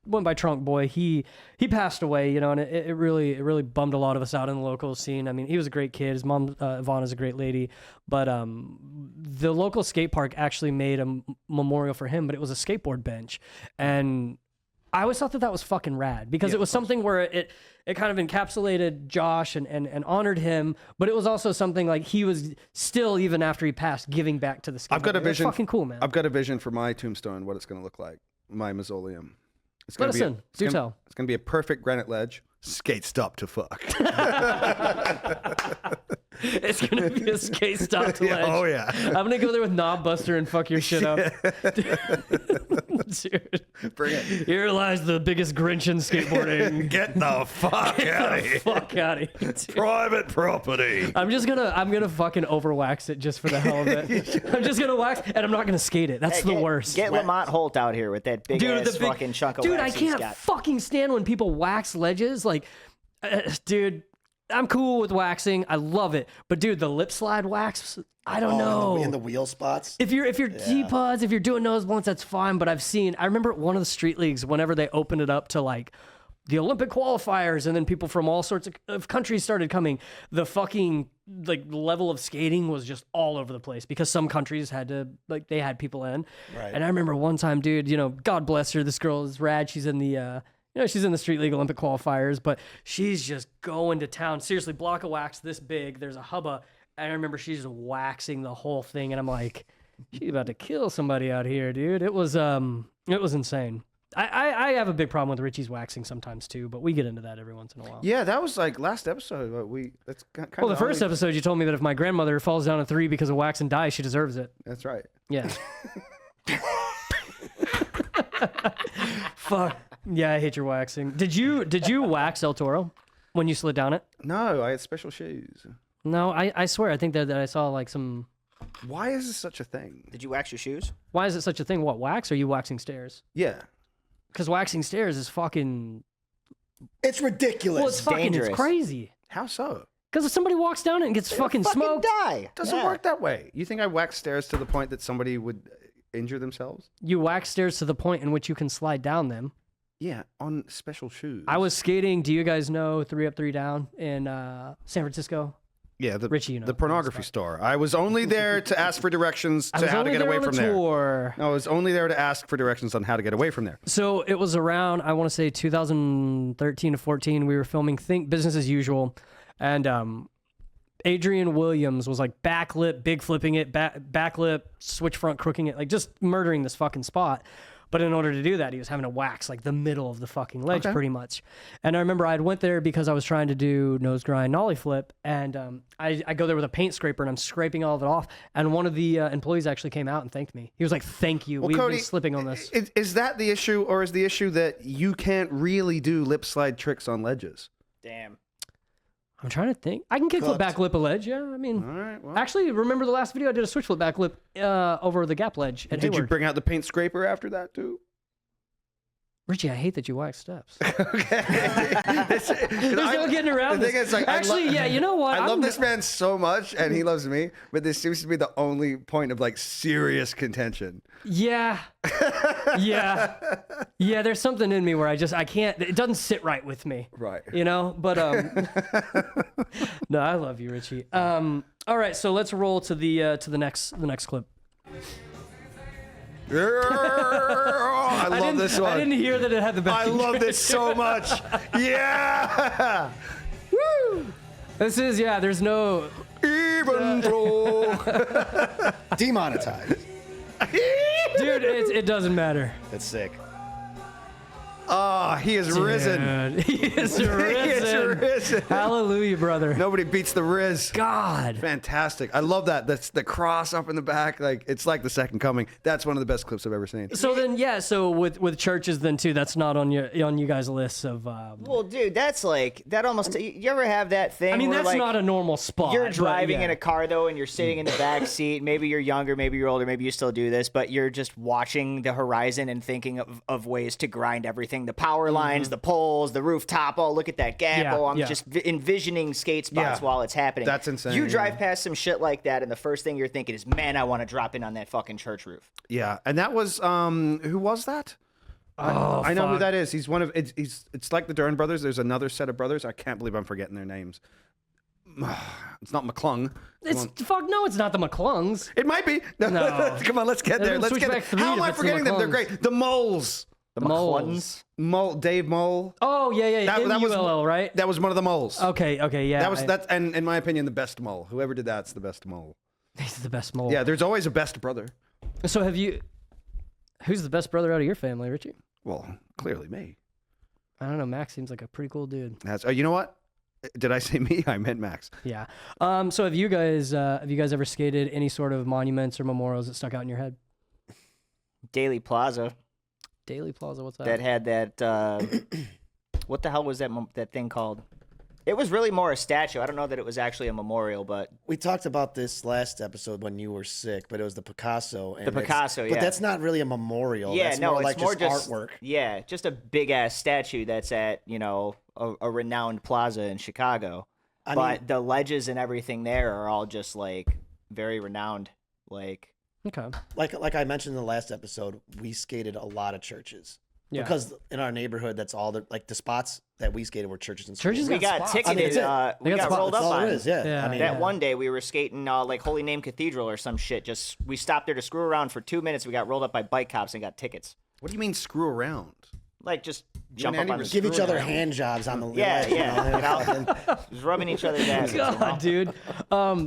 went by Trunk Boy. He passed away, you know, and it really bummed a lot of us out in the local scene. I mean, he was a great kid. His mom, Ivana's a great lady, but the local skate park actually made a memorial for him, but it was a skateboard bench, and I always thought that was fucking rad because it was something where it kind of encapsulated Josh and honored him, but it was also something like he was still, even after he passed, giving back to the skate. I've got a vision. That's fucking cool, man. I've got a vision for my tombstone, what it's going to look like, my mausoleum. It's Let gonna us be in. Do tell. It's going to be a perfect granite ledge. Skate stop to fuck. It's gonna be a skate stop to ledge. Oh yeah. I'm gonna go there with Knob Buster and fuck your shit up. Dude, Bring it. here lies the biggest Grinch in skateboarding. Get the fuck out of here. Fuck out of here. Dude. Private property. I'm gonna fucking overwax it just for the hell of it. I'm just gonna wax and I'm not gonna skate it. That's Hey, the worst. Get Lamont Holt out here with that big ass fucking chunk of dude, wax I he's can't got. fucking stand when people wax ledges. Like, dude, I'm cool with waxing. I love it. But dude, the lip slide wax, I don't know. In the wheel spots. If you're T-pods, if you're doing nose blunts, that's fine. But I remember at one of the street leagues, whenever they opened it up to like the Olympic qualifiers, and then people from all sorts of countries started coming, the fucking like level of skating was just all over the place because some countries had to, like, they had people in. Right. And I remember one time, dude, you know, God bless her, this girl is rad. She's in the she's in the Street League Olympic qualifiers, but she's just going to town. Seriously, block of wax this big. There's a hubba. And I remember she's just waxing the whole thing. And I'm like, she's about to kill somebody out here, dude. It was insane. I have a big problem with Richie's waxing sometimes too, but we get into that every once in a while. Yeah, that was like last episode. That's kind of Well, the first episode, you told me that if my grandmother falls down a 3 because of wax and dye, she deserves it. That's right. Yeah. Fuck. Yeah, I hate your waxing. Did you wax El Toro when you slid down it? No, I had special shoes. No, I swear, I think that I saw like some. Why is this such a thing? Did you wax your shoes? Why is it such a thing? What, wax? Or are you waxing stairs? Yeah. Because waxing stairs is fucking. It's ridiculous. Well, it's fucking. dangerous. It's crazy. How so? Because if somebody walks down it and gets fucking smoked. Die. Doesn't work that way. You think I wax stairs to the point that somebody would injure themselves? You wax stairs to the point in which you can slide down them. Yeah, on special shoes. I was skating. Do you guys know 3 Up 3 Down in San Francisco? Yeah, Richie, you know, the pornography store. I was only there to ask for directions I to was how to only get there away on a from there. tour. No, I was only there to ask for directions on how to get away from there. So it was around, I want to say 2013 to 14. We were filming Think Business as Usual, and Adrian Williams was like backlip, big flipping it, backlip, switch front crooking it, like just murdering this fucking spot. But in order to do that, he was having to wax like the middle of the fucking ledge pretty much. And I remember I went there because I was trying to do nose grind nollie flip. And I go there with a paint scraper and I'm scraping all of it off. And one of the employees actually came out and thanked me. He was like, thank you. Well, We've Cody, been slipping on this. Is that the issue, or is the issue that you can't really do lip slide tricks on ledges? Damn. I'm trying to think. I can kickflip back lip a ledge. Yeah, I mean, All right, well. actually, remember the last video I did a switch flip back lip over the gap ledge at Did you Hayward. bring out the paint scraper after that too? Richie, I hate that you wax steps. Okay. There's no getting around The this. thing is, like, Actually, yeah, you know what? I love this man so much, and he loves me, but this seems to be the only point of like serious contention. Yeah. Yeah. Yeah, there's something in me where I can't, it doesn't sit right with me. Right. You know, but no, I love you, Richie. All right, so let's roll to the next clip. I love this one. I didn't hear that it had the best. I love this so much. Yeah. Woo! This is, yeah, there's no Even though. Demonetized. dude, it doesn't matter. That's sick. Oh, he is risen. He is He is risen. risen. Hallelujah, brother. Nobody beats the Riz. God. Fantastic. I love that. That's the cross up in the back. Like it's like the second coming. That's one of the best clips I've ever seen. So then, yeah. So with churches, then too, that's not on you guys' lists of. Well, dude, that's like that almost. You ever have that thing? I mean, where, that's like, not a normal spot. You're but driving yeah. in a car though, and you're sitting in the back seat. Maybe you're younger, maybe you're older, maybe you still do this, but you're just watching the horizon and thinking of ways to grind everything: the power lines, the poles, the rooftop. Oh, look at that gap. Yeah, I'm yeah. just envisioning skate spots Yeah. while it's happening. That's insane, You yeah. drive past some shit like that, and the first thing you're thinking is, "Man, I want to drop in on that fucking church roof." Yeah, and that was who was that? Oh, I know who fuck. that is. He's one of it's like the Dern brothers. There's another set of brothers. I can't believe I'm forgetting their names. It's not McClung. It's fuck no, it's not the McClungs. It might be. No. Come on, let's get there. Then Let's get Switchback there. 3 How am if I it's the forgetting them? They're McClungs. great. The Moles. The Moles. Dave Mole. Oh yeah, That was MULL, right? That was one of the moles. Okay, yeah. That's and in my opinion the best mole. Whoever did that's the best mole. He's the best mole. Yeah, there's always a best brother. So who's the best brother out of your family, Richie? Well, clearly me. I don't know. Max seems like a pretty cool dude. That's you know what? Did I say me? I meant Max. Yeah. So have you guys ever skated any sort of monuments or memorials that stuck out in your head? Daily Plaza Daily Plaza, what's that? that had that. What the hell was that thing called? It was really more a statue. I don't know that it was actually a memorial, but We talked about this last episode when you were sick, but it was the Picasso. And The Picasso, But yeah. that's not really a memorial. yeah, that's no, more it's like more just artwork. Yeah, just a big ass statue that's at a renowned plaza in Chicago. But the ledges and everything there are all just like very renowned. Like Okay. Like I mentioned in the last episode, we skated a lot of churches. Yeah. Because in our neighborhood, that's all the spots that we skated were churches and Churches schools. we got spots. ticketed. That's it. We got got spots. rolled That's up all on. it is. Yeah. Yeah, I mean, That one day we were skating like Holy Name Cathedral or some shit. Just we stopped there to screw around for 2 minutes. We got rolled up by bike cops and got tickets. What do you mean screw around? Like just and jump up Andy on were the give each screwing other around. hand jobs on the Yeah, yeah. Just rubbing each other's asses. God, dude.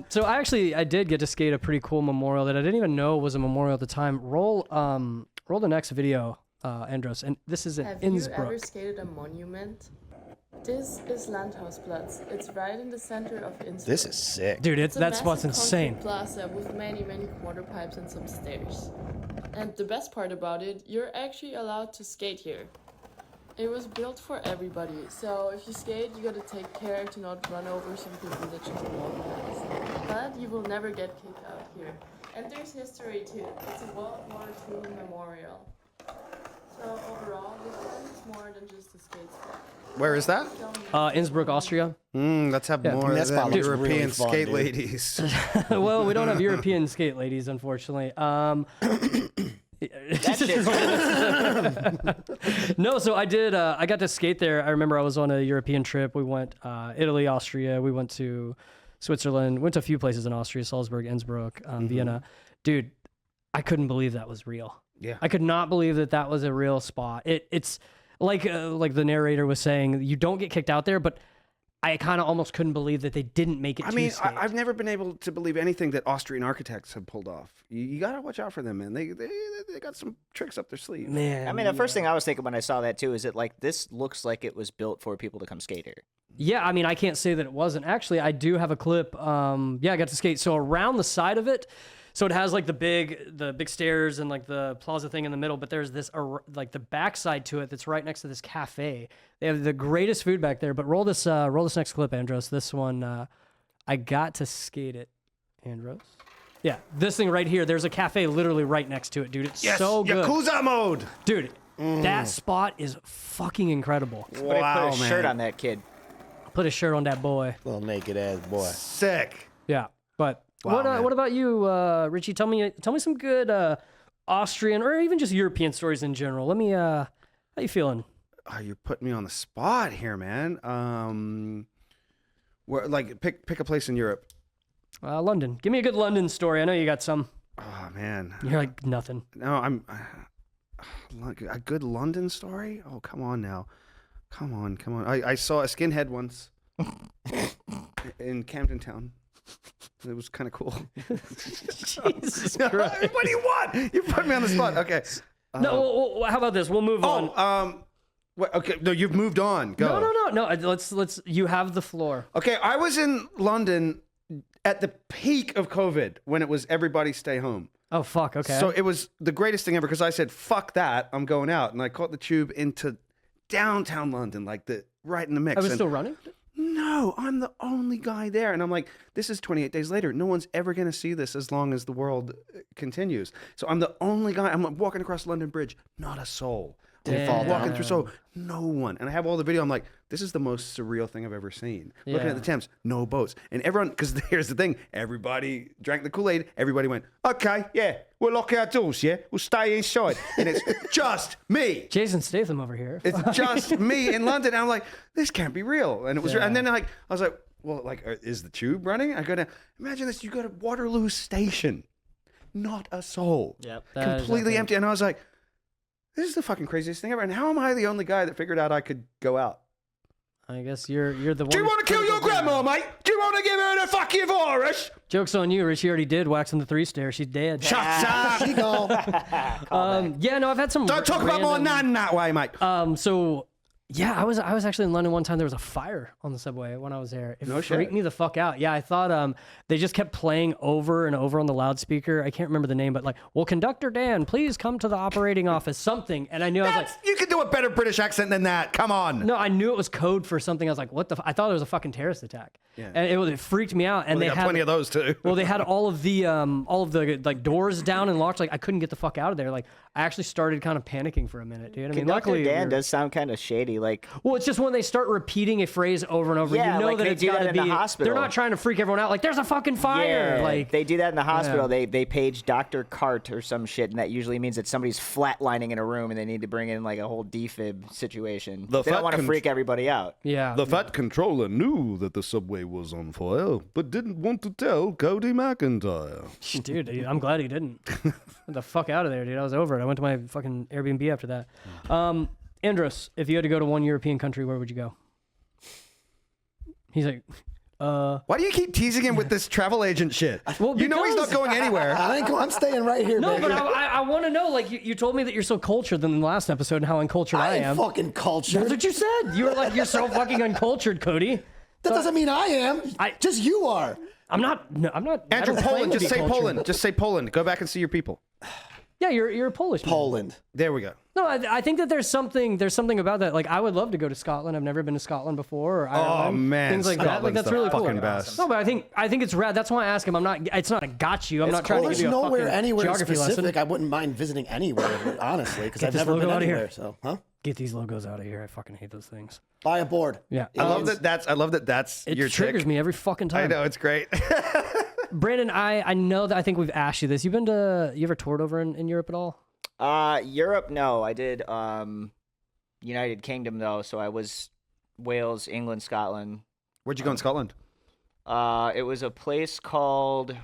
So I did get to skate a pretty cool memorial that I didn't even know was a memorial at the time. Roll the next video, Andros, and this is in Have you Innsbruck. ever skated a monument? This is Landhausplatz. It's right in the center of Innsbruck. This is sick. Dude, It's a that spot's massive insane. concrete plaza with many quarter pipes and some stairs. And the best part about it, you're actually allowed to skate here. It was built for everybody, so if you skate, you gotta take care to not run over some people that just walk past. But you will never get kicked out here. And there's history too. It's a World War II memorial. So overall, this one is more than just a skate spot. Where is that? Innsbruck, Austria. Let's have more that of spot them looks really European fun, skate dude. ladies. Well, we don't have European skate ladies, unfortunately. No, so I did. I got to skate there. I remember I was on a European trip. We went Italy, Austria. We went to Switzerland. Went to a few places in Austria: Salzburg, Innsbruck, Vienna. Dude, I couldn't believe that was real. Yeah. I could not believe that was a real spot. It's like the narrator was saying, you don't get kicked out there, but I kind of almost couldn't believe that they didn't make it. I to mean, skate. I've never been able to believe anything that Austrian architects have pulled off. You got to watch out for them, man. They got some tricks up their sleeve. Man, I mean, the first thing I was thinking when I saw that too is that like this looks like it was built for people to come skate here. Yeah, I mean, I can't say that it wasn't. Actually, I do have a clip. I got to skate. So around the side of it, so it has like the big stairs and like the plaza thing in the middle, but there's this like the backside to it that's right next to this cafe. They have the greatest food back there. But roll this next clip, Andros. This one, I got to skate it, Andros. Yeah, this thing right here. There's a cafe literally right next to it, dude. It's so good, Yakuza mode. dude. That spot is fucking incredible. Put Wow, a shirt man. on that kid. Put a shirt on that boy. Little naked ass boy. Sick. Yeah, but Wow, man. what about you, Richie? Tell me some good Austrian or even just European stories in general. Let me. How you feeling? Oh, you're putting me on the spot here, man. Where like pick a place in Europe. London. Give me a good London story. I know you got some. Oh man. You're like nothing. No, I'm a good London story. Oh, come on now, come on. I saw a skinhead once in Camden Town. It was kind of cool. Jesus What Christ. do you want? You put me on the spot. Okay. No, well, how about this? We'll move on. What, okay, no, you've moved on. Go. No. Let's. You have the floor. Okay, I was in London at the peak of COVID when it was everybody stay home. Oh fuck. Okay. So it was the greatest thing ever because I said, fuck that, I'm going out. And I caught the tube into downtown London, like right in the mix. I was And still running. no, I'm the only guy there. And I'm like, this is 28 days later. No one's ever going to see this as long as the world continues. So I'm the only guy. I'm walking across London Bridge, not a soul. Walking through, so no one. And I have all the video. I'm like, this is the most surreal thing I've ever seen. Looking Yeah. at the Thames, no boats. And everyone, because here's the thing, everybody drank the Kool-Aid. Everybody went, okay, yeah, we'll lock our doors, yeah? We'll stay inside. And it's just me. Jason Statham over here. It's just me in London. And I'm like, this can't be real. And it was, and then I was like, well, is the tube running? I go to imagine this. You go to Waterloo Station, not a soul. Yep. Completely empty. And I was like, this is the fucking craziest thing ever. And how am I the only guy that figured out I could go out? I guess you're the one. Do you want to kill your grandma, mate? Do you want to give her the fucking virus? Joke's on you. Richie already did wax on the 3-stair. She's dead. Shut up. She go. Yeah, no, I've had some. Don't talk about my nan that way, mate. So yeah, I was actually in London one time. There was a fire on the subway when I was there. It No freaked shit. me the fuck out. Yeah, I thought they just kept playing over and over on the loudspeaker. I can't remember the name, but like, well, conductor Dan, please come to the operating office, something. And I knew I was like, You can do a better British accent than that. Come on. no, I knew it was code for something. I was like, what the? I thought it was a fucking terrorist attack. Yeah. And it freaked me out. And They they got had plenty of those too. well, they had all of the like doors down and locked. Like I couldn't get the fuck out of there. Like I actually started kind of panicking for a minute, dude. I mean, Conductor luckily, Dan does sound kind of shady. Like, well, it's just when they start repeating a phrase over and over, Yeah, you know like that they it's do got that to in the be. hospital. They're not trying to freak everyone out. Like there's a fucking fire. yeah, Like they do that in the hospital. They page Dr. Cart or some shit, and that usually means that somebody's flatlining in a room, and they need to bring in like a whole defib situation. The They don't fat want to con- freak everybody out. yeah. The Fat Controller knew that the subway was on fire, but didn't want to tell Cody McEntire. Dude, I'm glad he didn't. Get the fuck out of there, dude. I was over it. I went to my fucking Airbnb after that. Andros, if you had to go to one European country, where would you go? He's like, Why do you keep teasing him with this travel agent shit? Well, you know he's not because- going anywhere. I'm staying right here, no, baby. but I want to know. Like, you told me that you're so cultured than the last episode and how uncultured I I ain't am. fucking cultured. That's what you said. You were like, you're so fucking uncultured, Cody. That doesn't mean I am. Just you are. I'm not. No, I'm not. I Andrew, don't claim Poland. to Just be say cultured. Poland. Just say Poland. Go back and see your people. Yeah, you're Polish. Man. Poland. There we go. No, I think that there's something about that. Like, I would love to go to Scotland. I've never been to Scotland before. Or Ireland, man, things like that. Like, Scotland's that's the really cool. fucking best. No, but I think it's rad. That's why I ask him. I'm not. It's not a got you. I'm not trying to There's give you a nowhere fucking anywhere geography specific. lesson. I wouldn't mind visiting anywhere, honestly, because Get I've this never been logo outta here. anywhere. So, huh? Get these logos out of here. I fucking hate those things. Buy a board. Yeah, I love that. That's It your triggers tick. me every fucking time. I know it's great. Brandon, I know that I think we've asked you this. You ever toured over in Europe at all? Europe, no. I did United Kingdom though, so I was Wales, England, Scotland. Where'd you go in Scotland? It was a place called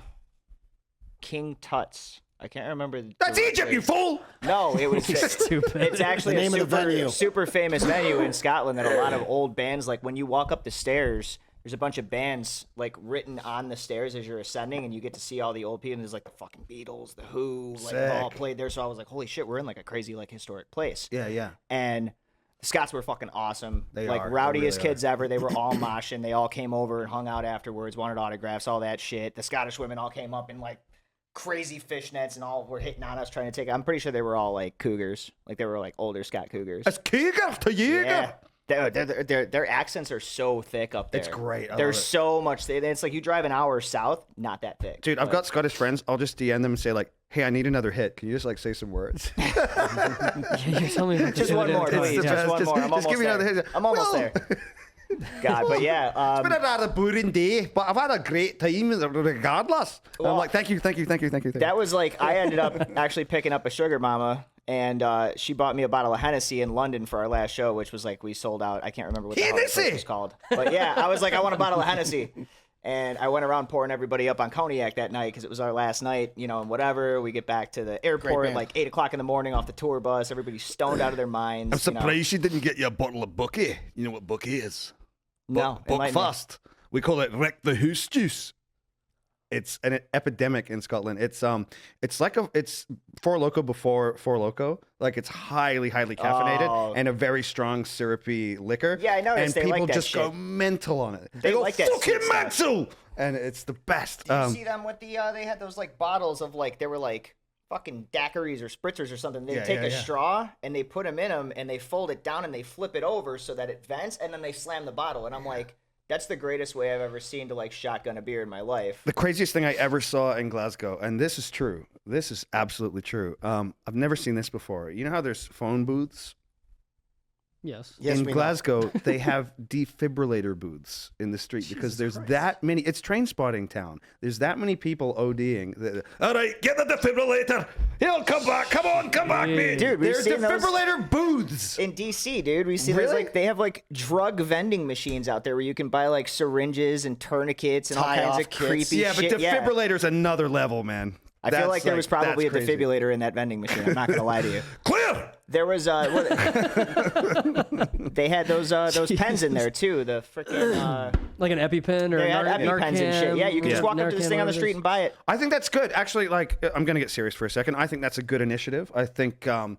King Tut's. I can't remember. That's Egypt, you fool! No, it was Stupid. It's actually The name a of the venue. super famous venue in Scotland that a lot of old bands, like when you walk up the stairs, there's a bunch of bands like written on the stairs as you're ascending, and you get to see all the old people. And there's like the fucking Beatles, the Who, like they've all Sick. played there. So I was like, holy shit, we're in like a crazy like historic place. Yeah. And the Scots were fucking awesome. They like are. They rowdiest really are. kids ever. They were all moshing. They all came over and hung out afterwards, wanted autographs, all that shit. The Scottish women all came up in like crazy fishnets and all were hitting on us trying to take. I'm pretty sure they were all like cougars. Like they were like older Scot cougars. It's Kiega to Jäger. Yeah. Their accents are so thick up there. It's great. I There's love it. so much. It's like you drive an hour south, not that thick. Dude, I've got Scottish friends. I'll just DM them and say like, "Hey, I need another hit. Can you just like say some words?" You're telling me Just one more, It's please. the Just best. one more. I'm Just almost give me there. another hit. I'm almost Well, there. God, but yeah. It's been a rather boring day, but I've had a great time regardless. And I'm like, thank you. That was like, I ended up actually picking up a sugar mama, and she bought me a bottle of Hennessy in London for our last show, which was like, we sold out. I can't remember what the hell that place Hennessy! was called. But yeah, I was like, I want a bottle of Hennessy. And I went around pouring everybody up on cognac that night because it was our last night, you know, and whatever. We get back to the airport at like 8 o'clock in the morning off the tour bus. Everybody's stoned out of their minds. I'm you know. surprised you didn't get you a bottle of Bucky. You know what Bucky is? No, Buck enlighten me. fast. We call it Wreck the Hoose juice. it's an epidemic in Scotland. It's it's Four Loko before Four Loko. Like it's highly caffeinated and a very strong syrupy liquor. Yeah, I noticed and they people like that just go shit. mental on it. They go like that fucking sweet stuff. mental, and it's the best. Did you see them with the? They had those like bottles of like they were like fucking daiquiris or spritzers or something. They take a straw and they put them in them and they fold it down and they flip it over so that it vents and then they slam the bottle. And I'm like, that's the greatest way I've ever seen to like shotgun a beer in my life. The craziest thing I ever saw in Glasgow, and this is true. This is absolutely true. I've never seen this before. You know how there's phone booths? Yes. Yes, in we know. Glasgow, they have defibrillator booths in the street because there's that many. It's train spotting town. There's that many people ODing. All right, get the defibrillator. He'll come back. Come on, come back, mate. Dude, we've there's seen those defibrillator booths. in DC, dude. We see those Really? like they have like drug vending machines out there where you can buy like syringes and tourniquets and all kinds Tie-off of kits. creepy Yeah, but shit. defibrillators another level, man. I feel like there was probably a that's crazy. defibrillator in that vending machine. I'm not gonna lie to you. Clear. There was they had those pens in there too. The freaking Like an EpiPen or they had Narcan, EpiPens and shit. Yeah, you can just walk up to this Narcan, thing on the whatever street it and buy it. I think that's good. Actually, like, I'm going to get serious for a second. I think that's a good initiative. I think the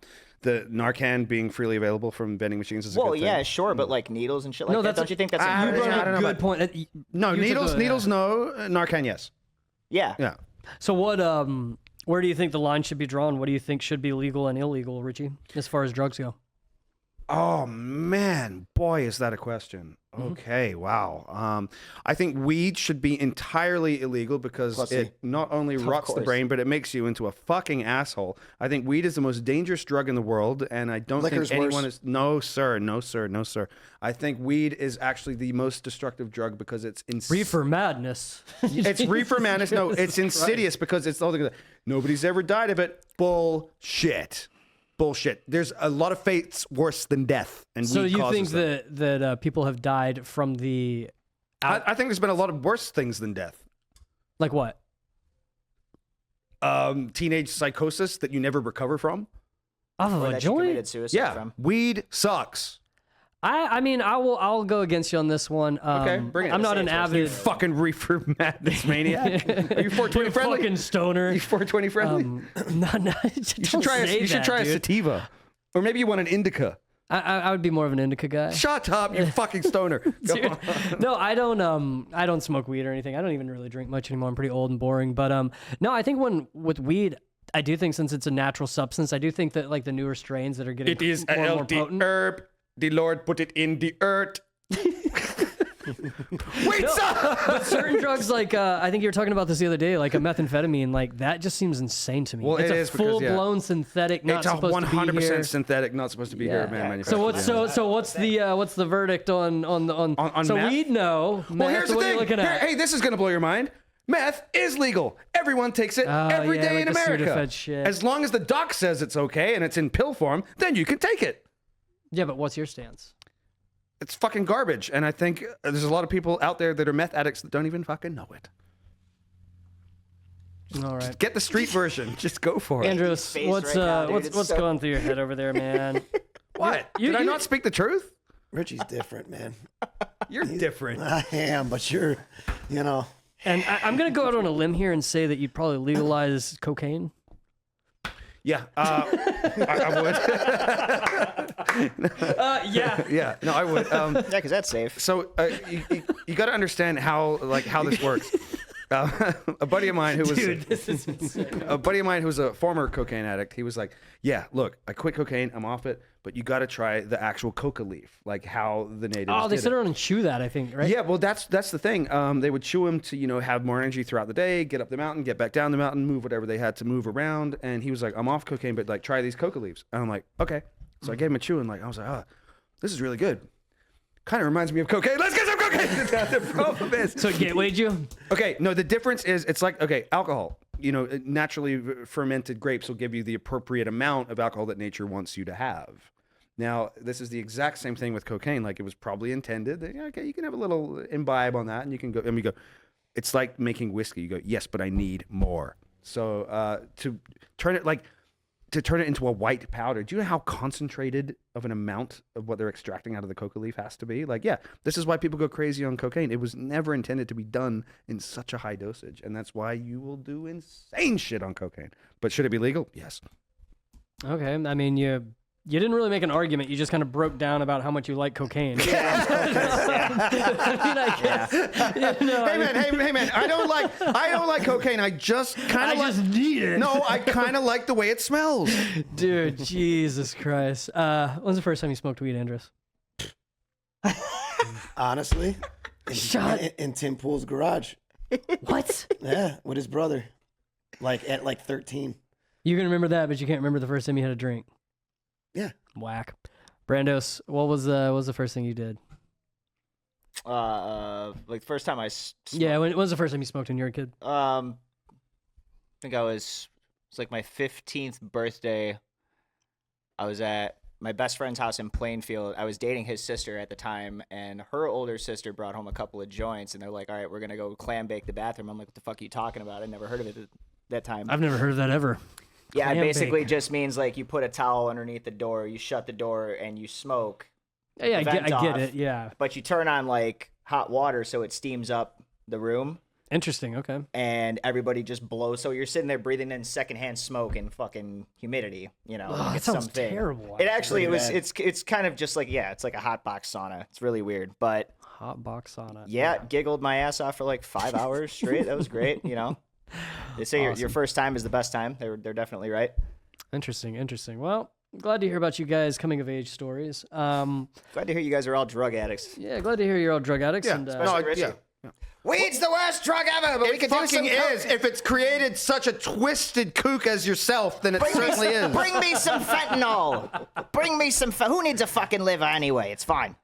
Narcan being freely available from vending machines is a Well, good thing. yeah, sure, but like needles and shit like No, that. that's Don't you think that's I You don't brought know up a about- good point. No, You took needles, the- no. Narcan, yes. yeah. Yeah. So what? Where do you think the line should be drawn? What do you think should be legal and illegal, Richie, as far as drugs go? Oh man, boy, is that a question. Okay, wow. I think weed should be entirely illegal because Pussy. it not only rots the course. brain, but it makes you into a fucking asshole. I think weed is the most dangerous drug in the world, and I don't Liquor's think anyone worse. is. No, sir. No, sir. No, sir. I think weed is actually the most destructive drug because it's Reefer madness. It's reefer madness. No, it's insidious because it's all the nobody's ever died of it. Bullshit. Bullshit. There's a lot of fates worse than death, and So weed you causes think them. that people have died from the I think there's been a lot of worse things than death. like what? Teenage psychosis that you never recover from. Off of Or a that you joint? committed suicide Yeah, from. weed sucks. I mean, I'll go against you on this one. Okay, bring it. I'm not an Say it first. avid Fucking reefer madness maniac. Are you 420 friendly? fucking stoner. You 420 friendly? No, you should try. You should try a sativa, or maybe you want an indica. I would be more of an indica guy. Shut up, you fucking stoner. Go Dude, on. no, I don't smoke weed or anything. I don't even really drink much anymore. I'm pretty old and boring. But no, I think with weed, I do think since it's a natural substance, I do think that like the newer strains that are getting It is a more and more healthy potent. herb. The Lord put it in the earth. Wait, stop! But certain drugs, like I think you were talking about this the other day, like a methamphetamine, like that just seems insane to me. Well, it's it a is because, full blown synthetic, not It's a supposed to be 100% here. synthetic, not supposed to be here, man. So what's what's the verdict on so meth? weed? No. Well, Meth, here's the what are you thing. looking at? Hey, this is gonna blow your mind. Meth is legal. Everyone takes it every yeah, day like in the America. Sudafed shit. As long as the doc says it's okay and it's in pill form, then you can take it. Yeah, but what's your stance? It's fucking garbage, and I think there's a lot of people out there that are meth addicts that don't even fucking know it. All right. Get the street version. Just go for it. Andros, face what's right now, dude. It's what's so- going through your head over there, man? What? You- Did I you- not speak the truth? Richie's different, man. You're different. I am, but you're, you know. And I'm gonna go out on a limb here and say that you'd probably legalize cocaine. Yeah, I would. Yeah. Yeah, no, I would. Yeah, because that's safe. So you got to understand how this works. A buddy of mine who was This is insane. a buddy of mine who was a former cocaine addict. He was like, "Yeah, look, I quit cocaine. I'm off it, but you got to try the actual coca leaf, like how the natives." Oh, they did sit it." around and chew that, I think, right? Yeah, well, that's the thing. They would chew him to have more energy throughout the day, get up the mountain, get back down the mountain, move whatever they had to move around. And he was like, "I'm off cocaine, but like try these coca leaves." And I'm like, "Okay." So I gave him a chew, and like I was like, "Oh, this is really good. Kind of reminds me of cocaine. Let's get some cocaine." The problem is, So it gatewayed you? okay, no, the difference is it's like, okay, alcohol. Naturally fermented grapes will give you the appropriate amount of alcohol that nature wants you to have. Now, this is the exact same thing with cocaine. Like it was probably intended that, okay, you can have a little imbibe on that and you can go, and we go, it's like making whiskey. You go, yes, but I need more. So to turn it like, to turn it into a white powder. Do you know how concentrated of an amount of what they're extracting out of the coca leaf has to be? Like, yeah, this is why people go crazy on cocaine. It was never intended to be done in such a high dosage, and that's why you will do insane shit on cocaine. But should it be legal? Yes. Okay, I mean, you didn't really make an argument. You just kind of broke down about how much you like cocaine. Yeah. I mean, I guess. You know, Hey man, I don't like cocaine. I just kind of just need it. No, I kind of like the way it smells. Dude, Jesus Christ. When's the first time you smoked weed, Andros? Honestly, in Tim Pool's garage. What? Yeah, with his brother, at 13. You can remember that, but you can't remember the first time you had a drink. Yeah. Whack. Brandos, what was the first thing you did? Like the first time I smoked, Yeah, when was the first time you smoked when you were a kid? I think it's like my 15th birthday. I was at my best friend's house in Plainfield. I was dating his sister at the time, and her older sister brought home a couple of joints, and they're like, all right, we're going to go clam bake the bathroom. I'm like, what the fuck are you talking about? I never heard of it at that time. I've never heard of that ever. Yeah, it Clam basically bake. just means like you put a towel underneath the door, you shut the door, and you smoke. Yeah, I the vent get off, it, yeah. But you turn on like hot water so it steams up the room, Interesting, okay. and everybody just blows. So you're sitting there breathing in secondhand smoke and fucking humidity. You know, Ugh, it's that sounds something. terrible. It actually Pretty was. bad. It's kind of just like it's like a hot box sauna. It's really weird, but Hot box sauna. yeah, giggled my ass off for like 5 hours straight. That was great. You know, they say your first time is the best time. They're definitely right. Interesting. Well, glad to hear about you guys coming of age stories. Glad to hear you guys are all drug addicts. Yeah, glad to hear you're all drug addicts. Yeah, and, especially Richie. yeah. Weed's the worst drug ever, but we It can do some fucking coke. is. If it's created such a twisted kook as yourself, then it certainly is. Bring me some fentanyl. Bring me some. Who needs a fucking liver anyway? It's fine.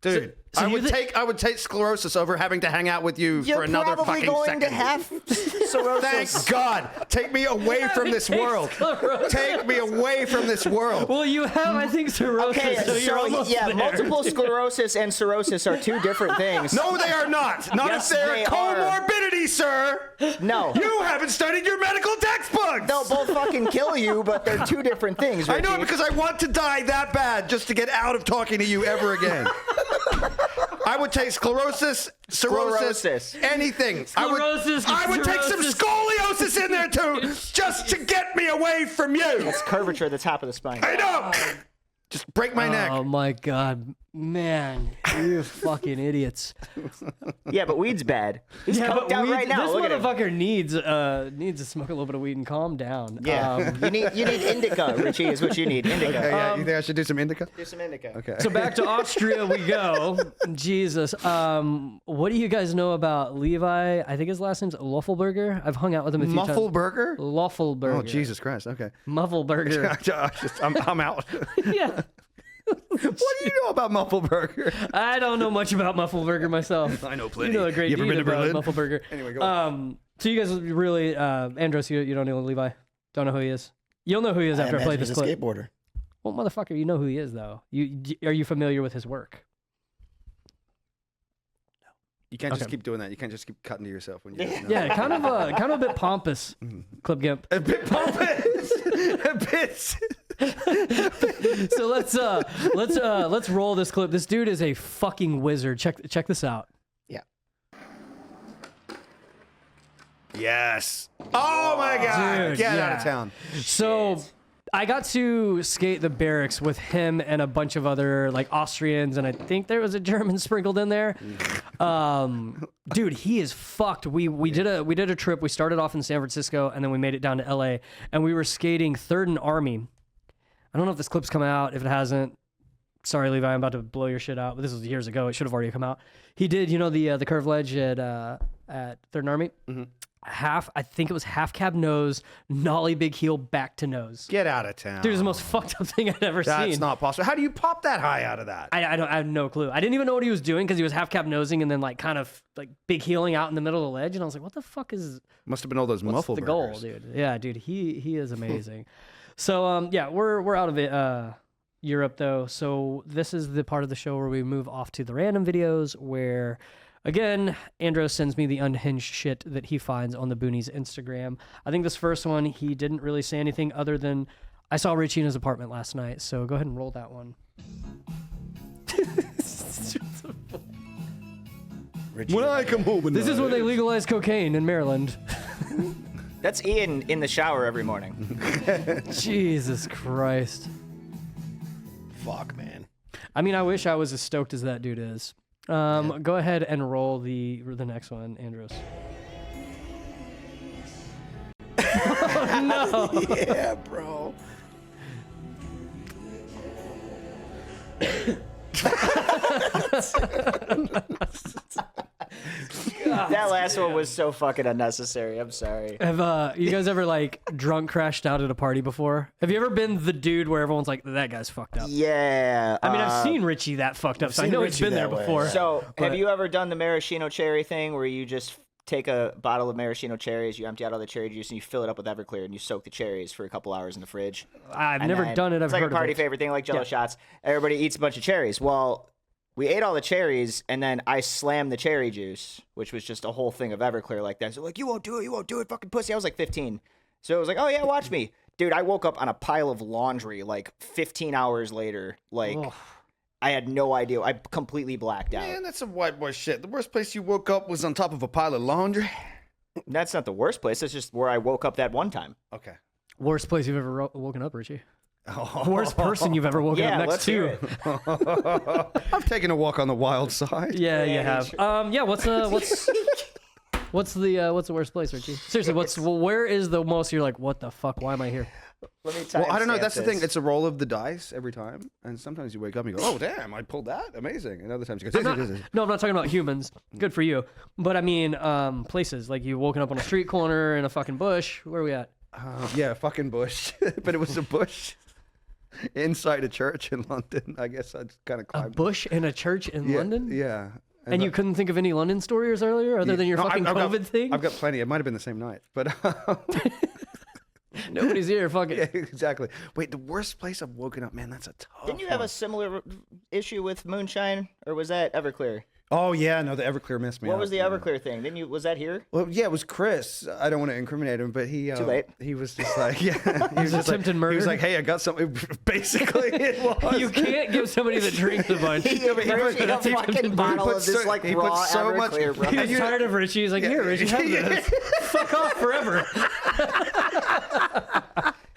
Dude, So I you would take sclerosis over having to hang out with you You're for another probably fucking going second. to have cirrhosis. Thank God. Take me away from this world. Take me away from this world. well, you have, I think, cirrhosis, Okay, so you're almost there. multiple sclerosis and cirrhosis are two different things. No, they are not. Not Yes, if they're they are. comorbidity, sir. No. You haven't studied your medical textbooks. They'll both fucking kill you, but they're two different things, Richie. I know it because I want to die that bad just to get out of talking to you ever again. I would take sclerosis, cirrhosis, Sclerosis. anything. Sclerosis, I would take some cirrhosis. scoliosis in there too, just to get me away from you. It's curvature at the top of the spine. I know. Just break my neck. Oh my God, man, you fucking idiots! Yeah, but weed's bad. He's Yeah, coked out weed- right now. This Look at him. motherfucker needs to smoke a little bit of weed and calm down. Yeah, you need indica, Richie, is what you need. Indica. Okay, yeah, you think I should do some indica? Do some indica. Okay. So back to Austria we go. Jesus. What do you guys know about Levi? I think his last name's Loffelberger. I've hung out with him a few times. Muffleburger? Loffelberger. Oh, Jesus Christ. Okay. Muffleberger. I'm out. Yeah. What do you know about Muffleburger? I don't know much about Muffleberger myself. I know plenty. You know a great You ever deal been to about Berlin? Muffleberger. Anyway, go on. So you guys really, Andros, you don't know Levi? Don't know who he is? You'll know who he is after I play imagine this he's a clip. skateboarder. Well, motherfucker, you know who he is, though. Are you familiar with his work? You can't just Okay. keep doing that. You can't just keep cutting to yourself when you don't know. Yeah, kind of a bit pompous, Clip Gimp. A bit pompous. A bit. So let's roll this clip. This dude is a fucking wizard. Check this out. Yeah. Yes. Oh my God. Dude, Get out yeah. of town. So I got to skate the barracks with him and a bunch of other like Austrians, and I think there was a German sprinkled in there. Dude, he is fucked. We did a trip. We started off in San Francisco, and then we made it down to LA, and we were skating 3rd and Army. I don't know if this clip's come out. If it hasn't, sorry, Levi, I'm about to blow your shit out. But this was years ago. It should have already come out. He did, the curve ledge at 3rd and Army. Mm-hmm. I think it was half cab nose, nollie big heel, back to nose. Get out of town. Dude, it's the most fucked up thing I'd ever That's seen. not possible. How do you pop that high out of that? I have no clue. I didn't even know what he was doing because he was half cab nosing and then like kind of like big heeling out in the middle of the ledge, and I was like, what the fuck is Must have been all those what's muffle the goal, burgers. dude? Yeah, dude, he is amazing. So yeah, we're out of it. Europe though. So this is the part of the show where we move off to the random videos where. Again, Andros sends me the unhinged shit that he finds on the Boonies Instagram. I think this first one, he didn't really say anything other than, I saw Richie in his apartment last night, so go ahead and roll that one. Richie, When I come home, This is when they legalized cocaine in Maryland. That's Ian in the shower every morning. Jesus Christ. fuck, man. I mean, I wish I was as stoked as that dude is. Go ahead and roll the next one, Andros. Oh, no. Yeah, bro. That last one was so fucking unnecessary. I'm sorry. Have you guys ever like drunk crashed out at a party before? Have you ever been the dude where everyone's like, that guy's fucked up? Yeah. I mean, I've seen Richie that fucked up, so I seen know it's Richie been there that way. before. So, But- have you ever done the maraschino cherry thing where you just take a bottle of maraschino cherries, you empty out all the cherry juice, and you fill it up with Everclear, and you soak the cherries for a couple hours in the fridge? I've And never then- done it. I've It's like heard a party of it. favorite thing, like Jello Yeah. shots. Everybody eats a bunch of cherries. Well, we ate all the cherries, and then I slammed the cherry juice, which was just a whole thing of Everclear like that. So like, you won't do it, fucking pussy. I was like 15. So it was like, oh yeah, watch me. Dude, I woke up on a pile of laundry like 15 hours later. Like, Ugh. I had no idea. I completely blacked out. Man, that's some white boy shit. The worst place you woke up was on top of a pile of laundry. That's not the worst place. That's just where I woke up that one time. Okay. Worst place you've ever woken up, Richie? Worst person you've ever woken Yeah, up next let's to? hear it. I've taken a walk on the wild side. Yeah, you Yeah, have. Yeah, what's the worst place, Richie? Seriously, where is the most you're like, what the fuck? Why am I here? Let me Well, I don't know. timestamp That's the thing. this. It's a roll of the dice every time, and sometimes you wake up and you go, "Oh, damn! I pulled that. Amazing!" And other times you go, No, I'm not talking about humans. Good for you. But I mean, places like you woken up on a street corner in a fucking bush. Where are we at? Yeah, fucking bush. But it was a bush inside a church in London. I guess I just kind of A climbed. bush in a church in Yeah, London? Yeah. And you couldn't think of any London stories earlier other than your No, fucking I've got- COVID thing? I've got plenty. It might have been the same night, but Nobody's here. Fuck it. yeah, exactly. Wait, the worst place I've woken up, man. That's a tough. Didn't you have a one. similar issue with moonshine, or was that Everclear? Oh yeah, no, the Everclear missed me. What out, was the yeah. Everclear thing? Didn't you? Was that here? Well, yeah, it was Chris. I don't want to incriminate him, but he Too late. He was just like, yeah, he was just attempted like, murder? He was like, hey, I got something. Basically, it was. You can't give somebody that drinks a bunch. Yeah, but he There's put- a fucking bottle put of this so- like he put raw so much- Everclear, bro. He's tired of Richie. He's like, here, Richie, have this. Fuck off forever.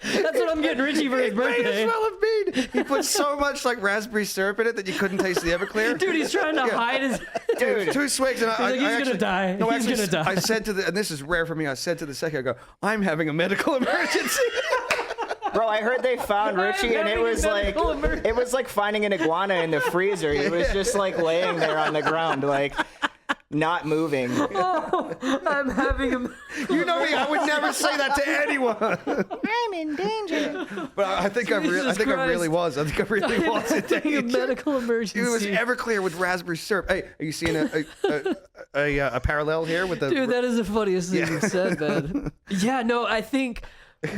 That's what I'm getting Richie for his It may as birthday. well have been. He put so much like raspberry syrup in it that you couldn't taste the Everclear. Dude, he's trying to hide his... Dude, 2 swigs, and like, he's gonna actually, die. No, He's actually, gonna die. I said to the, and this is rare for me. I said to the second, I go, I'm having a medical emergency. Bro, I heard they found Richie, and it having a was like medical emergency. it was like finding an iguana in the freezer. He was just like laying there on the ground, like not moving. I'm having a... You know me, I would never say that to anyone. I'm in danger. But I think I Jesus really Christ. was. I think I really was in having a danger. medical emergency. It was Everclear with raspberry syrup. Hey, are you seeing a parallel here with the? Dude, that is the funniest thing you've said, man. Yeah, no, I think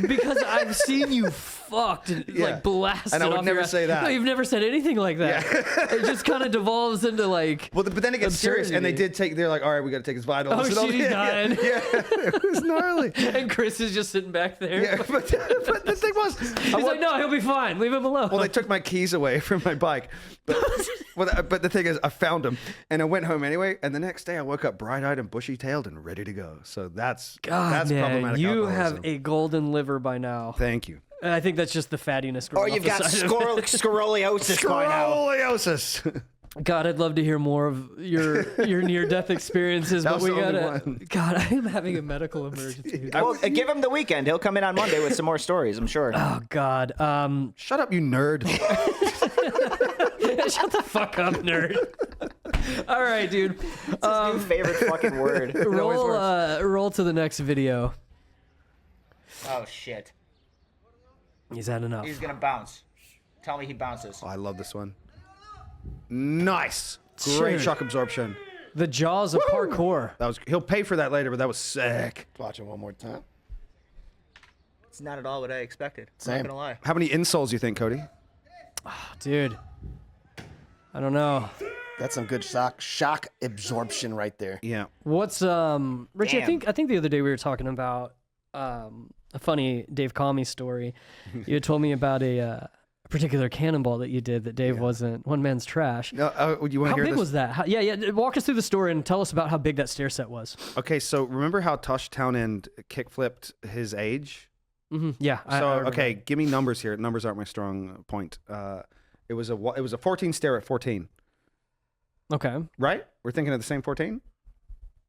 because I've seen you fucked and Yeah. like blasted And I would off never your ass. say that. No, you've never said anything like that. It just kind of devolves into like. Well, but then it gets serious, and they absurdity. did take. They're like, all right, we got to take his vitals. Oh, and all- shit, he's dying. Yeah, it was gnarly. And Chris is just sitting back there. Yeah, but the thing was, He's like, no, he'll be fine. Leave him alone. well, they took my keys away from my bike. But the thing is, I found them, and I went home anyway. And the next day, I woke up bright-eyed and bushy-tailed and ready to go. So that's God, man, problematic. you alcoholism. have a golden liver by now. Thank you. And I think that's just the fattiness. Or growing you've off got the side of it. scoliosis by now. Scoliosis. God, I'd love to hear more of your near-death experiences, That but was we the only gotta. one. God, I am having a medical emergency. Well, give him the weekend. He'll come in on Monday with some more stories, I'm sure. Oh God. Shut up, you nerd. Shut the fuck up, nerd. All right, dude. New favorite fucking word. Roll to the next video. Oh shit. He's had enough. He's gonna bounce. Tell me he bounces. Oh, I love this one. Nice. Great Dude. shock absorption. The jaws of parkour. That was. He'll pay for that later, but that was sick. Watch it one more time. It's not at all what I expected. I'm Same. not gonna lie. How many insoles you think, Cody? Dude. I don't know. That's some good shock absorption right there. Yeah. What's Richie, Damn. I think the other day we were talking about funny Dave Comey story. You had told me about a particular cannonball that you did that Dave wasn't one man's trash. No, you want to How hear big this? was that? Yeah. Walk us through the story and tell us about how big that stair set was. Okay, so remember how Tosh Townend kickflipped his age? Mm-hmm. Yeah. I remember Okay, that. give me numbers here. Numbers aren't my strong point. It was a 14 stair at 14, Okay. right? We're thinking of the same 14?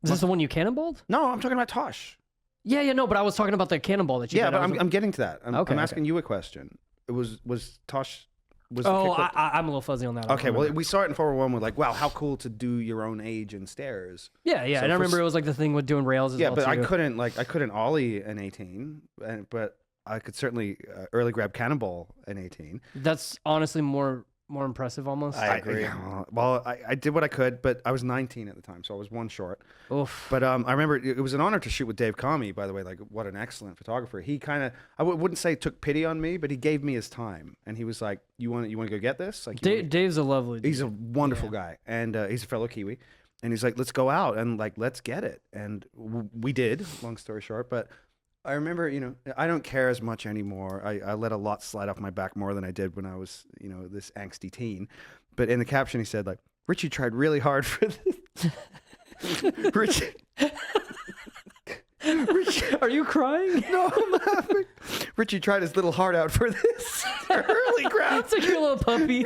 Is this the one you cannonballed? No, I'm talking about Tosh. Yeah, no, but I was talking about the cannonball that you Yeah, did. but I was- I'm getting to that. I'm Okay, asking you a question. It was Tosh. Was the Oh, kickflip- I'm a little fuzzy on that. I don't Okay, well, remember. we saw it in 401. We're like, wow, how cool to do your own age in stairs. Yeah, So and I for remember s- it was like the thing with doing rails as Yeah, well, but I too. couldn't ollie an 18, but I could certainly early grab cannonball an 18. That's honestly more impressive almost. I agree. I did what I could, but I was 19 at the time, so I was one short. Oof. But I remember it was an honor to shoot with Dave Comey, by the way. Like, what an excellent photographer. He kind of, wouldn't say took pity on me, but he gave me his time. And he was like, you want to go get this? Like, Dave's a lovely dude. he's a wonderful guy. And he's a fellow Kiwi. And he's like, let's go out and like, let's get it. And we did, long story short. But I remember, I don't care as much anymore. I let a lot slide off my back more than I did when I was, this angsty teen. But in the caption, he said, like, Richie tried really hard for this. Richie. Are you crying? No, I'm laughing. Richie tried his little heart out for this early grab. It's like your little puppy.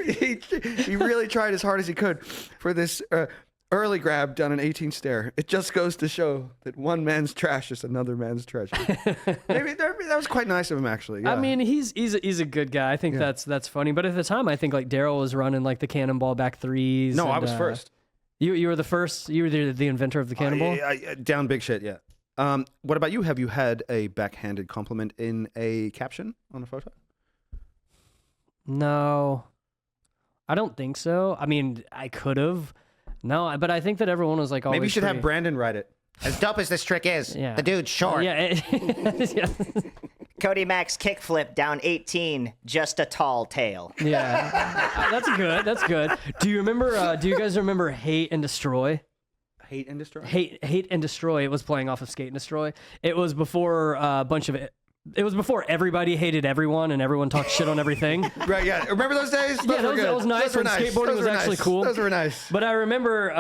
He really tried as hard as he could for this early grab down an 18 stair. It just goes to show that one man's trash is another man's treasure. Maybe that was quite nice of him, actually. I yeah. mean, he's a good guy. I think that's funny. But at the time, I think like Daryl was running like the cannonball back threes. No, I and, was first. You were the first. You were the inventor of the cannonball. Down big shit, yeah. What about you? Have you had a backhanded compliment in a caption on a photo? No, I don't think so. I mean, I could have. No, but I think that everyone was like always. Maybe you should have pretty- Brandon write it. As dope as this trick is, Yeah. the dude's short. Yeah. Yeah. Cody Mack's kickflip down 18, just a tall tale. Yeah. That's good. That's good. Do you remember? Do you guys remember Hate and Destroy? Hate and destroy. Hate and Destroy. It was playing off of Skate and Destroy. It was before a bunch of it. It was before everybody hated everyone and everyone talked shit on everything. Right, yeah. Remember those days? Yeah, that was nice Those were when nice. skateboarding Those was were actually nice. cool. Those were nice. But I remember,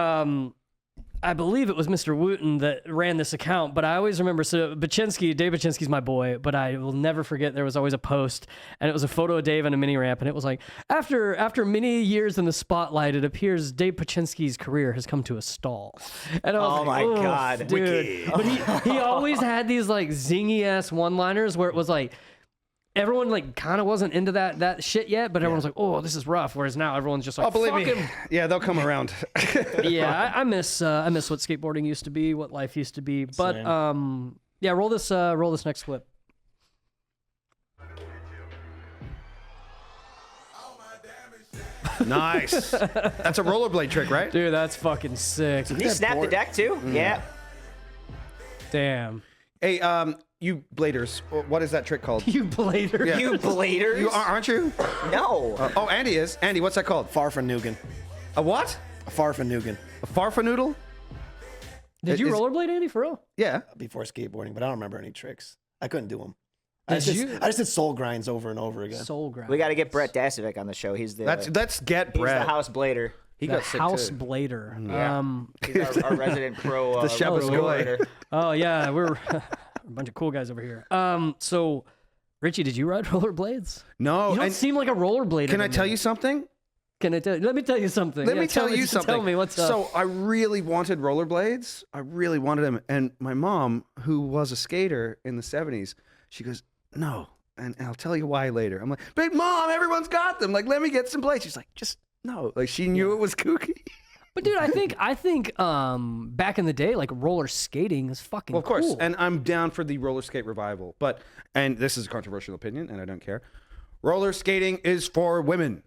I believe it was Mr. Wooten that ran this account, but I always remember, so Dave Baczynski's my boy, but I will never forget there was always a post, and it was a photo of Dave on a mini ramp, and it was like, after many years in the spotlight, it appears Dave Baczynski's career has come to a stall. And I was Oh like, my "Oof, God. dude. But he always had these like zingy-ass one-liners where it was like, everyone like kind of wasn't into that shit yet, but everyone's like, "Oh, this is rough." Whereas now everyone's just like, Oh, believe "Fuck me. him." Yeah, they'll come around. Yeah, I miss what skateboarding used to be, what life used to be. But Same. yeah, roll this next clip. Nice. That's a rollerblade trick, right? Dude, that's fucking sick. He snapped the deck too? Yeah. Damn. Hey, you bladers, what is that trick called? You blader. Yeah. You bladers? You aren't you? No. Oh, Andy is. Andy, what's that called? Farfanugan. A what? A farfanugan. A farfanoodle? Did you Is- rollerblade, Andy, for real? Yeah. Before skateboarding, but I don't remember any tricks. I couldn't do them. Did I just did soul grinds over and over again. Soul grind. We got to get Brett Dasovic on the show. He's the Let's get he's the Brett. house blader. He The got sick house too. blader. Yeah. He's our resident pro. The Shabaskoy. Oh yeah, we're a bunch of cool guys over here. So Richie, did you ride rollerblades? No. You don't and seem like a rollerblader. can to I tell me. you something? Can I tell? Let me tell you something. Let Yeah, me tell you something. something. Tell me what's up. So I really wanted rollerblades. I really wanted them. And my mom, who was a skater in the 70s, she goes, no. And I'll tell you why later. I'm like, but Mom, everyone's got them. Like, let me get some blades. She's like, just no. Like, she knew it was kooky. But dude, I think back in the day, like roller skating is fucking Well, of course. cool. And I'm down for the roller skate revival. But, and this is a controversial opinion, and I don't care. Roller skating is for women.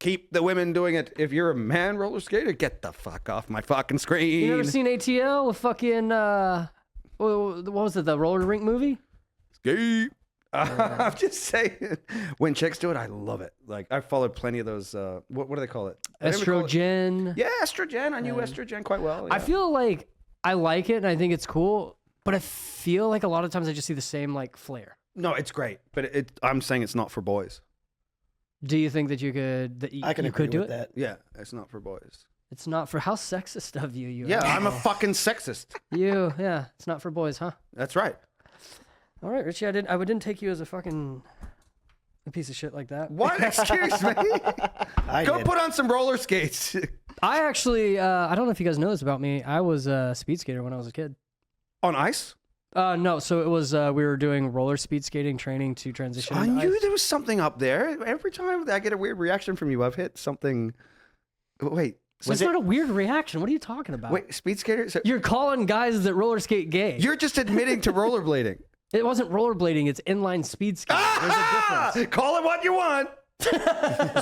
Keep the women doing it. If you're a man roller skater, get the fuck off my fucking screen. You never seen ATL with fucking what was it, the roller rink movie? Skate. I'm just saying. When chicks do it, I love it. Like, I've followed plenty of those. What do they call it? They never call it- Estrogen. Yeah, estrogen. I knew estrogen quite well. I yeah. feel like I like it and I think it's cool, but I feel like a lot of times I just see the same like flair. No, it's great, but I'm saying it's not for boys. Do you think that you could? That I can you agree could do with it? that. Yeah, it's not for boys. It's not for how sexist of you. Yeah, I'm a fucking sexist. Yeah, it's not for boys, huh? That's right. All right, Richie, I didn't take you as a fucking a piece of shit like that. What? Excuse me. Go put on some roller skates. I actually, I don't know if you guys know this about me. I was a speed skater when I was a kid. On ice? No, so it was we were doing roller speed skating training to transition. I into knew ice. there was something up there. Every time I get a weird reaction from you, I've hit something. Wait. So it's not a weird reaction. What are you talking about? Wait, speed skater? So You're calling guys that roller skate gay. you're just admitting to rollerblading. It wasn't rollerblading. It's inline speed skating. There's a difference. Call it what you want.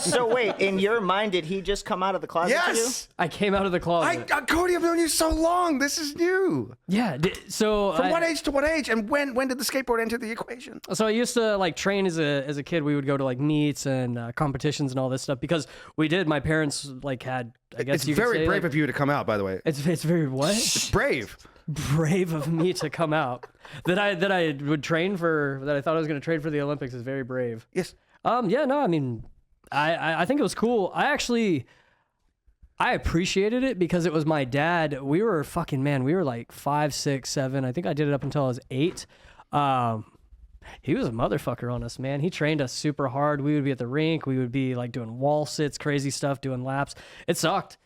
So wait, in your mind, did he just come out of the closet to you? Yes. I came out of the closet. Cody, I've known you so long. This is new. Yeah. So From what age to what age? And when did the skateboard enter the equation? So I used to like train as a kid. We would go to like meets and competitions and all this stuff because we did. My parents like had. I guess It's you could very say, brave like, of you to come out, by the way. It's very what? It's brave. Brave of me to come out. That I would train for. That I thought I was going to train for the Olympics is very brave. Yes. Yeah. No. I mean, I think it was cool. I appreciated it because it was my dad. We were like 5, 6, 7. I think I did it up until I was 8. He was a motherfucker on us, man. He trained us super hard. We would be at the rink. We would be like doing wall sits, crazy stuff, doing laps. It sucked.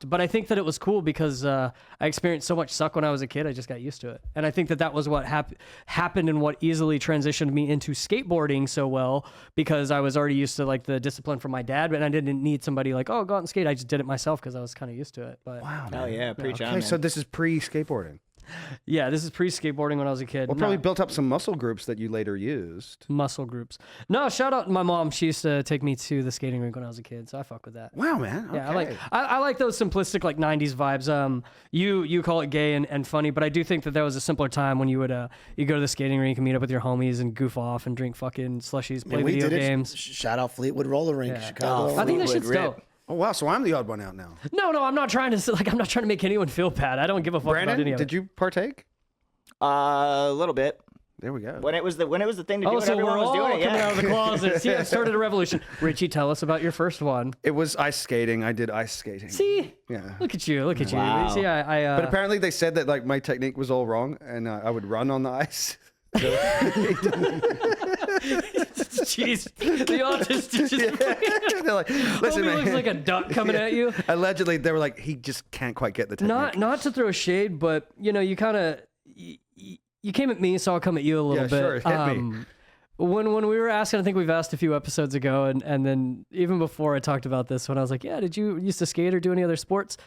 But I think that it was cool because I experienced so much suck when I was a kid. I just got used to it. And I think that was what happened and what easily transitioned me into skateboarding so well because I was already used to like the discipline from my dad, but I didn't need somebody like, oh, go out and skate. I just did it myself because I was kind of used to it. But Wow. Oh yeah, preach on, Okay, man. so this is pre-skateboarding. yeah, this is pre-skateboarding when I was a kid. Well, probably built up some muscle groups that you later used. Muscle groups. No, shout out to my mom. She used to take me to the skating rink when I was a kid, so I fuck with that. Wow, man. Yeah, Okay. I like those simplistic like '90s vibes. You call it gay and funny, but I do think that there was a simpler time when you would you go to the skating rink and meet up with your homies and goof off and drink fucking slushies, play we video did games. Shout out Fleetwood Roller Rink, Yeah. Chicago. I think that Fleetwood shit's rip. dope. Oh, wow. So I'm the odd one out now. No, I'm not trying to make anyone feel bad. I don't give a fuck about any Brandon, of it. did you partake? A little bit. There we go. When it was the thing to do Oh, when so everyone we're was all doing it, coming yeah. out of the closet. See, I started a revolution. Richie, tell us about your first one. It was ice skating. I did ice skating. See, Yeah. look at you. Wow. See, I But apparently they said that like my technique was all wrong and I would run on the ice. jeez, the autistic just They're like, listen, Homie man. looks like a duck coming at you. Allegedly, they were like, he just can't quite get the technique. Not to throw shade, but you kind of you came at me, so I'll come at you a little Yeah, bit. sure, hit me. When we were asking, I think we've asked a few episodes ago, and then even before I talked about this, when I was like, yeah, did you used to skate or do any other sports?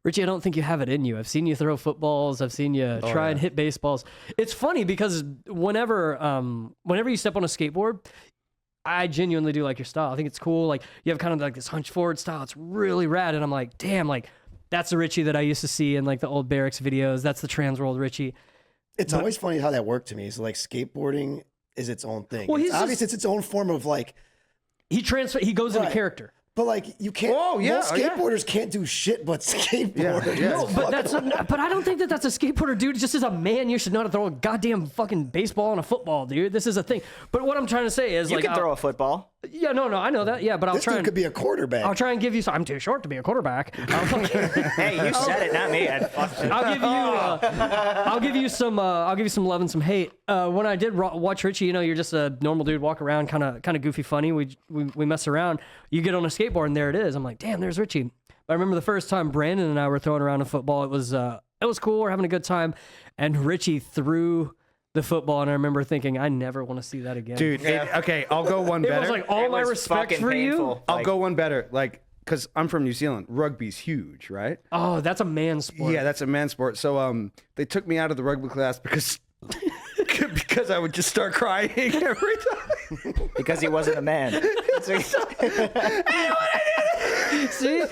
Richie, I don't think you have it in you. I've seen you throw footballs. I've seen you try and hit baseballs. It's funny because whenever you step on a skateboard, I genuinely do like your style. I think it's cool. Like you have kind of like this hunch forward style. It's really rad. And I'm like, damn, like that's the Richie that I used to see in like the old Barracks videos. That's the Trans World Richie. It's always funny how that worked to me. So like skateboarding is its own thing. Well, It's he's just- obvious it's its own form of like, He goes into Right. character. but like you can't. Oh, yeah, most oh, yeah. skateboarders can't do shit but skateboard. Yeah. No, but but I don't think that that's a skateboarder, dude. Just as a man, you should know how to throw a goddamn fucking baseball and a football, dude. This is a thing. But what I'm trying to say is You like, can throw a football. yeah, no, I know that. Yeah, but This dude could be a quarterback. I'll try and give you some. I'm too short to be a quarterback. Hey, you said it, not me. I'll give you some love and some hate. When I did watch Richie, you're just a normal dude, walk around, kind of goofy, funny. We mess around. You get on a skateboard and there it is. I'm like, damn, there's Richie. But I remember the first time Brandon and I were throwing around a football. It was cool. We're having a good time, and Richie threw the football, and I remember thinking, I never want to see that again. Dude, okay, I'll go one it better. was like all It my was respect fucking for you. painful. I'll go one better. Like, because I'm from New Zealand. Rugby's huge, right? Oh, that's a man sport. Yeah, that's a man sport. So they took me out of the rugby class because because I would just start crying every time. Because he wasn't a man. See,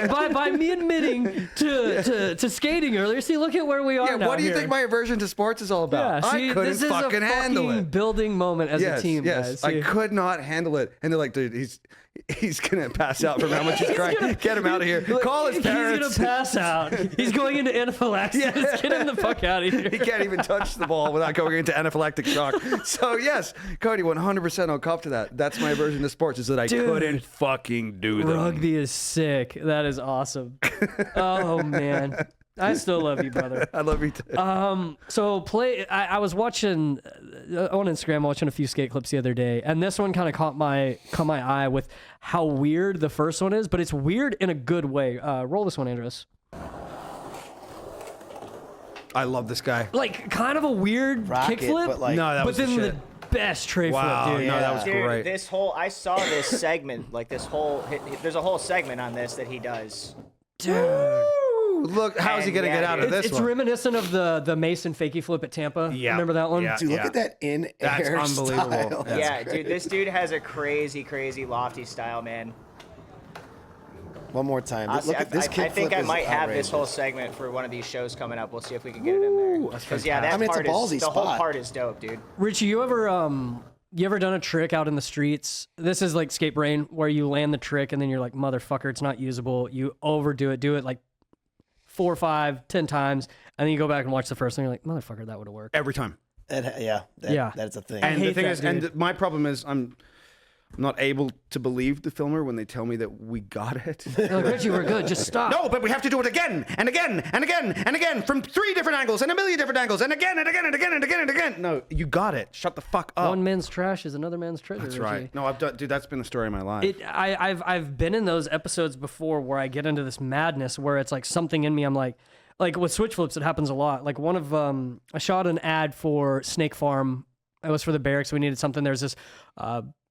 by me admitting to skating earlier, see, look at where we are Yeah, now. what do you here. think my aversion to sports is all about? Yeah, see, I couldn't this is fucking a handle fucking it. building moment as Yes, a team, yes, guys. I See? could not handle it. And they're like, dude, He's gonna pass out from how much he's crying. Get him out of here. Call his parents. He's gonna pass out. He's going into anaphylaxis. Yes. Get him the fuck out of here. He can't even touch the ball without going into anaphylactic shock. So yes, Cody, 100% I'll cop to that. That's my version of sports, is that I couldn't fucking do them. Rugby is sick. That is awesome. Oh man. I still love you, brother. I love you too. So I was watching on Instagram, watching a few skate clips the other day, and this one kind of caught my eye with how weird the first one is, but it's weird in a good way. Roll this one, Andros. I love this guy. Like kind of a weird Rocket, kickflip, but like, No, that was but then the the shit. best tray Wow, flip, dude. no, that was Dude, great. this whole I saw this segment, like this whole there's a whole segment on this that he does. Dude. Look, how's he And gonna yeah, get out of dude, this It's one? reminiscent of the Mason fakie flip at Tampa. Yeah. Remember that one? Yeah. Dude, look at that in That's air unbelievable. style. Yeah, dude, this dude has a crazy lofty style, man. One more time. Honestly, Look at this I kickflip. think I is might have this whole outrageous. segment for one of these shows coming up. We'll see if we can get it in there. that's Because yeah, that I mean, it's a part ballsy is the whole spot. part is dope, dude. Richie, you ever done a trick out in the streets? This is like skate brain, where you land the trick and then you're like, motherfucker, it's not usable. You overdo it, do it like 4, 5, 10 times, and then you go back and watch the first thing. You're like, motherfucker, that would have worked. Every time. Yeah, that's a thing. And the hate thing that, is, dude. and my problem is, I'm not able to believe the filmer when they tell me that we got it. They're like, Richie, we're good. Just stop. No, but we have to do it again and again and again and again from 3 different angles and a million different angles and again and again and again and again and again. No, you got it. Shut the fuck up. One man's trash is another man's treasure. That's Richie. right. No, I've done, dude. That's been the story of my life. I've been in those episodes before where I get into this madness where it's like something in me. I'm like with switch flips, it happens a lot. Like one of I shot an ad for Snake Farm. It was for the barracks. We needed something. There's this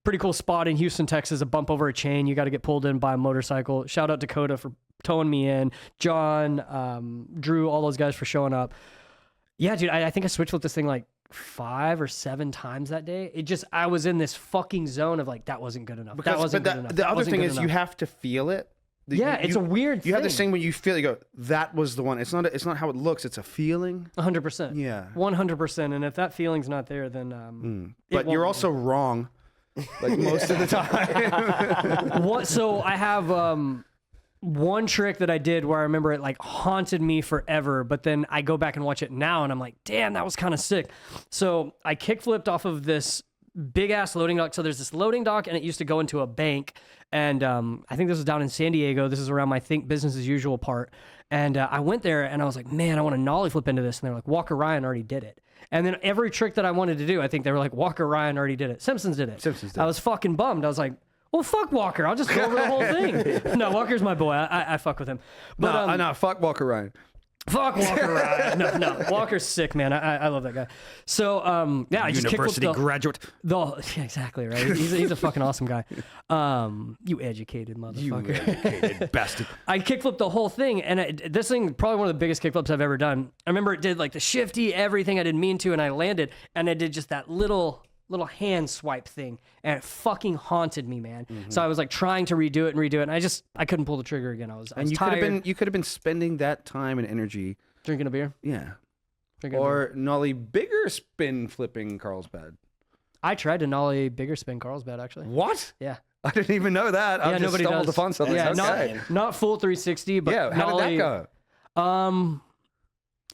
pretty cool spot in Houston, Texas. A bump over a chain. You got to get pulled in by a motorcycle. Shout out Dakota for towing me in. John, Drew, all those guys for showing up. Yeah, dude. I think I switch flipped this thing like 5 or 7 times that day. I was in this fucking zone of like, that wasn't good enough. That wasn't good enough. The That other wasn't thing good is, you enough. have to feel it. Yeah, it's a weird You have this thing. thing when you feel, you go, that was the one. It's not how it looks. It's a feeling. 100%. Yeah. 100%. And if that feeling's not there, then it But you're won't also wrong, like most of the time. be. So I have one trick that I did where I remember it like haunted me forever, but then I go back and watch it now and I'm like, damn, that was kind of sick. So I kickflipped off of this big ass loading dock. So there's this loading dock and it used to go into a bank. And I think this was down in San Diego. This is around my think business as usual part. And I went there and I was like, man, I want to nollie flip into this. And they're like, Walker Ryan already did it. And then every trick that I wanted to do, I think they were like, Walker Ryan already did it. Simpsons did it. Simpsons did I was fucking bummed. I was like, well, fuck Walker. I'll just go over the whole thing. No, Walker's my boy. I fuck with him. But no, fuck Walker Ryan. fuck Walker Ryan. No. Walker's sick, man. I love that guy. So, yeah, I just University kickflipped graduate. yeah, exactly, right? He's a fucking awesome guy. You educated motherfucker. Educated bastard. I kickflipped the whole thing, and this thing probably one of the biggest kickflips I've ever done. I remember it did like the shifty, everything I didn't mean to, and I landed, and I did just that little hand swipe thing, and it fucking haunted me, man. So I was like trying to redo it, and I couldn't pull the trigger again. I was And you tired. could have been spending that time and energy. Drinking a beer. Yeah. Drinking a beer. Or nollie bigger spin flipping Carlsbad. I tried to nollie bigger spin Carlsbad actually. What? Yeah. I didn't even know that. I Yeah, just nobody stumbled does. upon something. Yeah, Okay. not full 360, but Yeah, how did that go?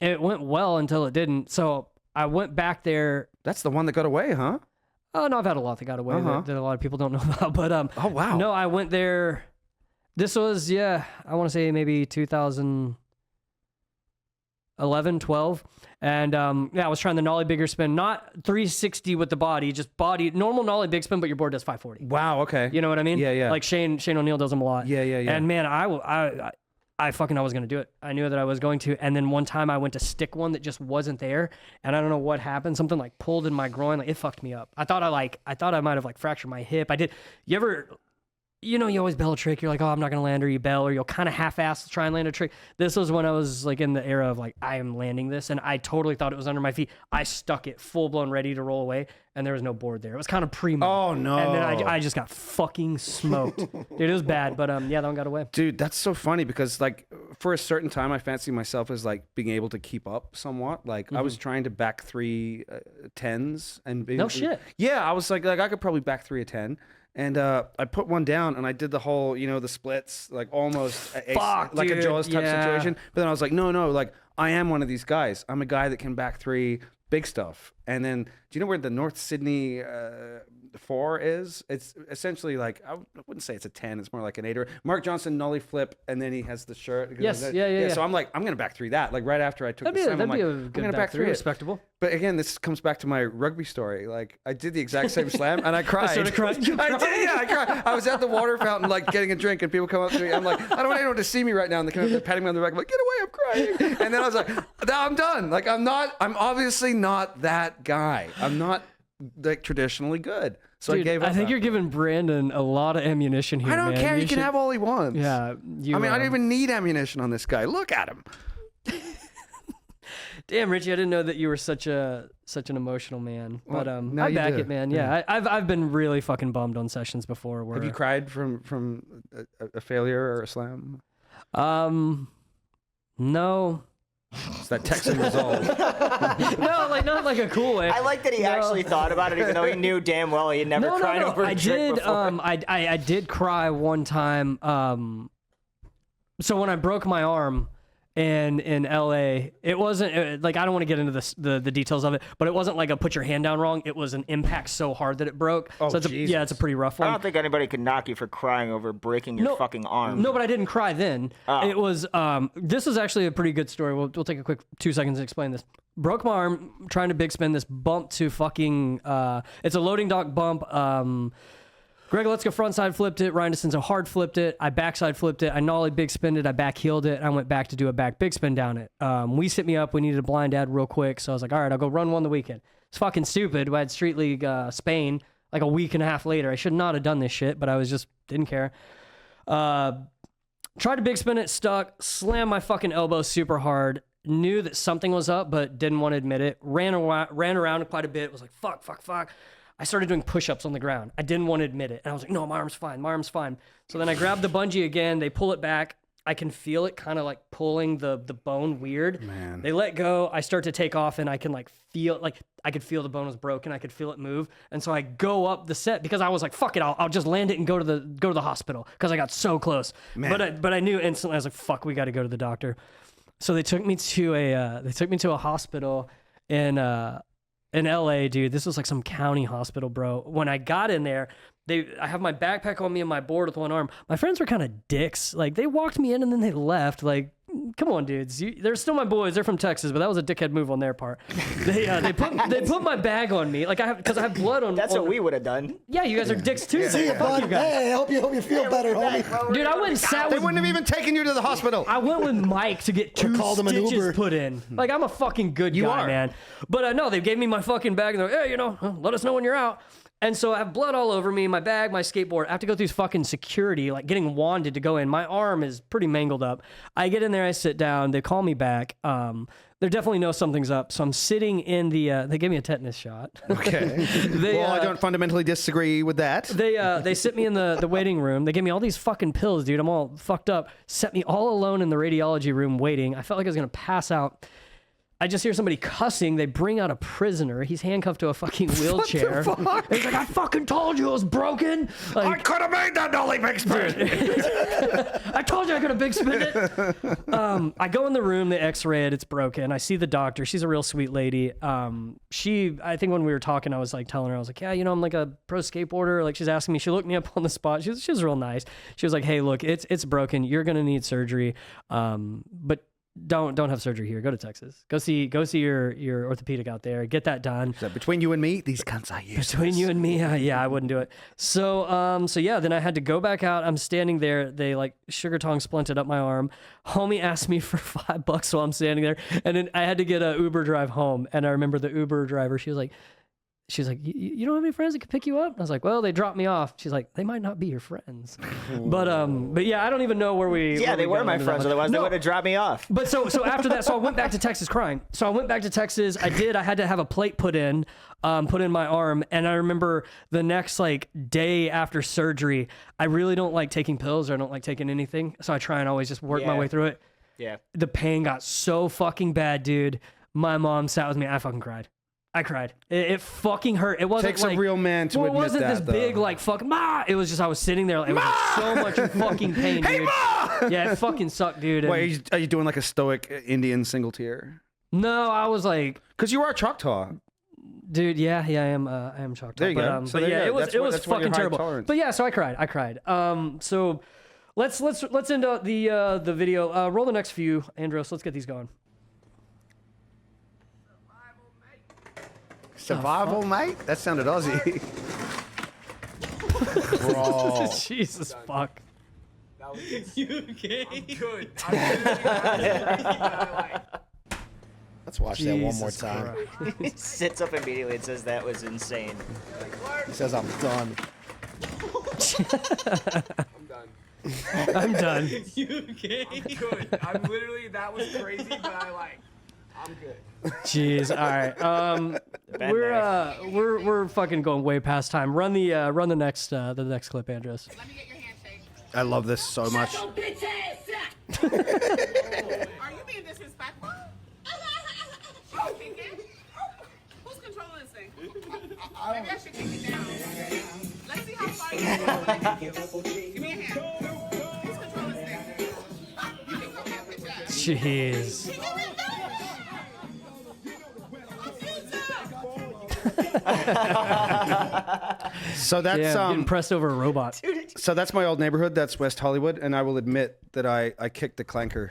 It went well until it didn't. So I went back there. That's the one that got away, huh? Oh no, I've had a lot that got away that a lot of people don't know about. But Oh, wow. no, I went there. This was I want to say maybe 2011, 12, and I was trying the nollie bigger spin, not 360 with the body, just body normal nollie big spin, but your board does 540. Wow, okay. You know what I mean? Yeah, yeah. Like Shane O'Neill does them a lot. Yeah. And man, I fucking I was gonna do it. I knew that I was going to. And then one time I went to stick one that just wasn't there, and I don't know what happened. Something like pulled in my groin. Like it fucked me up. I thought I might have like fractured my hip. I did. You ever? You know, you always bail a trick. You're like, oh, I'm not gonna land, or you bail, or you'll kind of half-ass try and land a trick. This was when I was like in the era of like, I am landing this, and I totally thought it was under my feet. I stuck it full blown, ready to roll away, and there was no board there. It was kind of primo. Oh, no. And then I just got fucking smoked, dude. It was bad, but yeah, that one got away. Dude, that's so funny because like for a certain time, I fancy myself as like being able to keep up somewhat. Like I was trying to back 3 10s and No shit. Yeah, I was like I could probably back 3 a 10. And I put one down, and I did the whole, the splits, like almost like dude. a Jaws type Yeah. situation. But then I was like, no, like I am one of these guys. I'm a guy that can back 3 big stuff. And then, do you know where the North Sydney 4 is? It's essentially like, I wouldn't say it's a 10. It's more like an 8. Mark Johnson nollie flip, and then he has the shirt. Yes, yeah. So I'm like, I'm gonna back 3 that. Like right after I took the slam, I'm like, a I'm good gonna back 3 it. respectable. But again, this comes back to my rugby story. Like I did the exact same slam, and I cried. started crying. You I did, yeah, I cried. I was at the water fountain, like getting a drink, and people come up to me. I'm like, I don't want anyone to see me right now, and they come up, they're patting me on the back. I'm like, get away, I'm crying. And then I was like, I'm done. Like I'm obviously not that guy. I'm not like traditionally good. So Dude, I gave up. I think after. you're giving Brandon a lot of ammunition here. I don't man. care. You He can should- have all he wants. Yeah. I mean, I don't even need ammunition on this guy. Look at him. Damn, Richie, I didn't know that you were such an emotional man. But now I you back do. it, man. Yeah, I've been really fucking bummed on sessions before. Where Have you cried from a failure or a slam? No. It's that Texan resolve. No, like not like a cool way. I like that he actually thought about it, even though he knew damn well he had never cried over a I trick did. before. I did cry one time. So when I broke my arm in LA, it wasn't like I don't want to get into the details of it, but it wasn't like a put your hand down wrong. It was an impact so hard that it broke. Oh, so it's Jesus. it's a pretty rough I one. don't think anybody could knock you for crying over breaking your fucking arm. No, but I didn't cry then. Oh. It was this is actually a pretty good story. We'll take a quick 2 seconds to explain this. Broke my arm trying to big spin this bump to fucking it's a loading dock bump. Greg Letzka frontside flipped it. Ryan DeCenzo hard flipped it. I backside flipped it. I nollie big spinned it. I back heeled it. I went back to do a back big spin down it. Weiss hit me up. We needed a blind ad real quick. So I was like, all right, I'll go run one the weekend. It's fucking stupid. I had Street League Spain like a week and a half later. I should not have done this shit, but I didn't care. Tried to big spin it, stuck, slammed my fucking elbow super hard. Knew that something was up, but didn't want to admit it. Ran around quite a bit. Was like, fuck. I started doing push-ups on the ground. I didn't want to admit it. And I was like, no, my arm's fine. So then I grabbed the bungee again. They pull it back. I can feel it kind of like pulling the bone weird. Man. They let go. I start to take off and I can I could feel the bone was broken. I could feel it move. And so I go up the set because I was like, fuck it. I'll just land it and go to the hospital because I got so close. Man. But I knew instantly. I was like, fuck, we got to go to the doctor. So they took me to a hospital in LA, dude. This was like some county hospital, bro. When I got in there, I have my backpack on me and my board with one arm. My friends were kind of dicks. Like they walked me in and then they left. Like, come on, dudes. They're still my boys. They're from Texas, but that was a dickhead move on their part. They put my bag on me. Like because I have blood on. That's what we would have done. Yeah, you guys are dicks too. See you, bud. Hey, I hope you feel better, homie. Dude, I went and sat They with. wouldn't have even taken you to the hospital. I went with Mike to get 2 called him an stitches Uber. put in. Like, I'm a fucking good guy, are. man. But no, they gave me my fucking bag and they're like, hey, let us know when you're out. And so I have blood all over me, my bag, my skateboard. I have to go through fucking security, like getting wanded to go in. My arm is pretty mangled up. I get in there, I sit down, they call me back. They definitely know something's up. So I'm sitting in they gave me a tetanus shot. Okay. Well, I don't fundamentally disagree with that. They sit me in the waiting room. They gave me all these fucking pills, dude. I'm all fucked up. Set me all alone in the radiology room waiting. I felt like I was gonna pass out. I just hear somebody cussing. They bring out a prisoner. He's handcuffed to a fucking wheelchair. What the fuck? He's like, I fucking told you it was broken. I Like, could have made that nollie big spin. I told you I could have big spin it. I go in the room, they x-ray it, it's broken. I see the doctor. She's a real sweet lady. I think when we were talking, I was like telling her, I was like, yeah, I'm like a pro skateboarder. Like she's asking me, she looked me up on the spot. She was real nice. She was like, hey, look, it's broken. You're going to need surgery. But don't have surgery here. Go to Texas. Go see your orthopedic out there. Get that done. So between you and me, these cunts I use. Between you and me, yeah, I wouldn't do it. So yeah, then I had to go back out. I'm standing there. They like sugar tongue splinted up my arm. Homie asked me for $5 while I'm standing there, and then I had to get a Uber drive home. And I remember the Uber driver. She was like, you don't have any friends that could pick you up? I was like, well, they dropped me off. She's like, they might not be your friends. But yeah, I don't even know where we. Yeah, where they we were got my into that friends. one. Otherwise, they No, would have dropped me off. but so after that, so I went back to Texas crying. So I went back to Texas. I had to have a plate put in my arm. And I remember the next like day after surgery, I really don't like taking pills or I don't like taking anything. So I try and always just work my Yeah. way through it. Yeah. The pain got so fucking bad, dude. My mom sat with me. I fucking cried. I cried. It fucking hurt. It wasn't Takes like a real man to well, admit it wasn't that, this big though. like fucking ma. It was just I was sitting there. Like, it was like, so much fucking pain, Hey, dude. Ma! Yeah, it fucking sucked, dude. And Wait, are you doing like a stoic Indian single tear? no, I was like, Because you are Choctaw. dude, yeah, I am Choctaw. There you but, go. So but there you yeah, go. it was That's what- it was that's what your fucking high terrible. tolerance- But yeah, so I cried. So let's end up the video. Roll the next few, Andros. Let's get these going. Survival, mate? That sounded Aussie. Bro. Jesus fuck. Let's watch that one more Jesus time. Christ. He sits up immediately and says that was insane. He says, I'm done. I'm done. Good. I'm literally, that was crazy, but I'm good. Jeez. All right. Been We're fucking going way past time. Run the next clip, Andros. I love this so much. Are you being disrespectful? Who's controlling this thing? Maybe I should kick it down. Let's see how far you can go. Give me a hand. Who's controlling this thing? You can come here, bitch ass. Jeez. So that's Yeah, getting pressed over a robot. so that's my old neighborhood. That's West Hollywood, and I will admit that I kicked a clanker.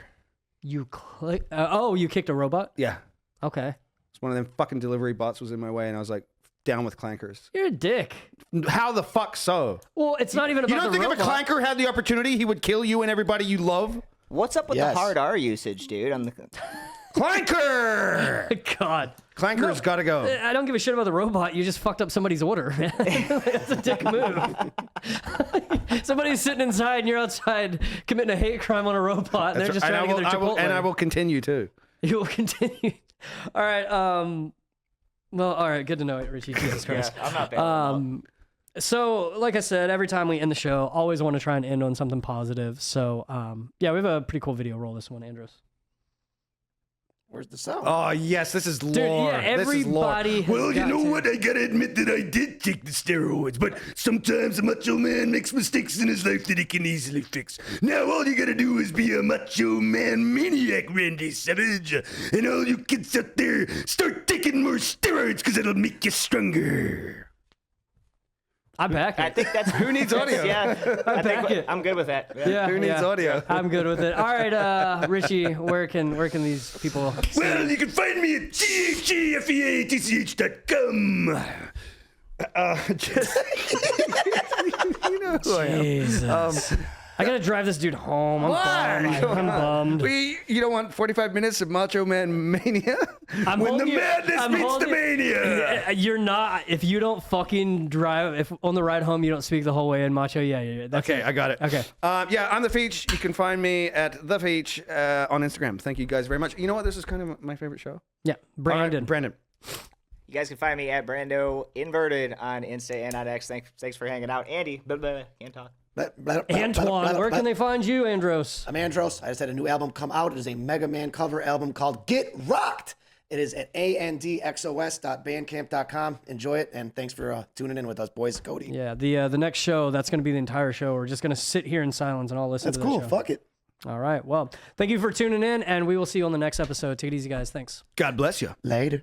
You click. You kicked a robot. Yeah, Okay. it's one of them fucking delivery bots was in my way, and I was like, down with clankers. You're a dick. How the fuck so? Well, it's not even about You don't the think if a robot. clanker had the opportunity, he would kill you and everybody you love? What's up with Yes. the hard R usage, dude? On the Clanker! God. Clanker's got to go. I don't give a shit about the robot. You just fucked up somebody's order, man. It's a dick move. Somebody's sitting inside and you're outside committing a hate crime on a robot, and they're just and trying to get their Chipotle. and I will continue too. You will continue. All right. Well, all right. Good to know it, Richie. Jesus Christ. I'm not bad. So, like I said, every time we end the show, always want to try and end on something positive. So, yeah, we have a pretty cool video. Roll this one, Andros. Where's the sound? Oh yes, this is lore. Dude, yeah, This is lore. everybody has Well, you got know to- what? I gotta admit that I did take the steroids, but sometimes a macho man makes mistakes in his life that he can easily fix. Now all you gotta do is be a macho man maniac, Randy Savage. And all you kids out there, start taking more steroids, because it'll make you stronger. I back it. I think that's Who needs audio? Yeah, I back think it. I'm good with that. Yeah, Who needs yeah. audio? I'm good with it. All right, Richie, where can these people? Well, you can find me at GHGFEATCH.com. Just, you know who I am. Jesus. I gotta drive this dude home. I'm Why? bummed. I'm bummed. You don't want 45 minutes of Macho Man mania? I'm When the holding you- madness I'm meets the holding- mania. You're not. If you don't fucking drive, if on the ride home you don't speak the whole way in Macho, yeah. That's Okay, it. I got it. Okay. Yeah, I'm the Feech. You can find me at the Feech on Instagram. Thank you guys very much. You know what? This is kind of my favorite show. Yeah, Brandon. All right, Brandon. You guys can find me at Brando Inverted on Insta and on X. Thanks for hanging out, Andy. Blah, blah, can't talk. Antoine, where can they find you, Andros? I'm Andros. I just had a new album come out. It is a Mega Man cover album called Get Rocked. It is at andxos.bandcamp.com. Enjoy it, and thanks for tuning in with us, boys. Cody. Yeah, the next show, that's going to be the entire show. We're just going to sit here in silence and all listen That's to that cool. show. Fuck it. All right. Well, thank you for tuning in, and we will see you on the next episode. Take it easy, guys. Thanks. God bless you. Later.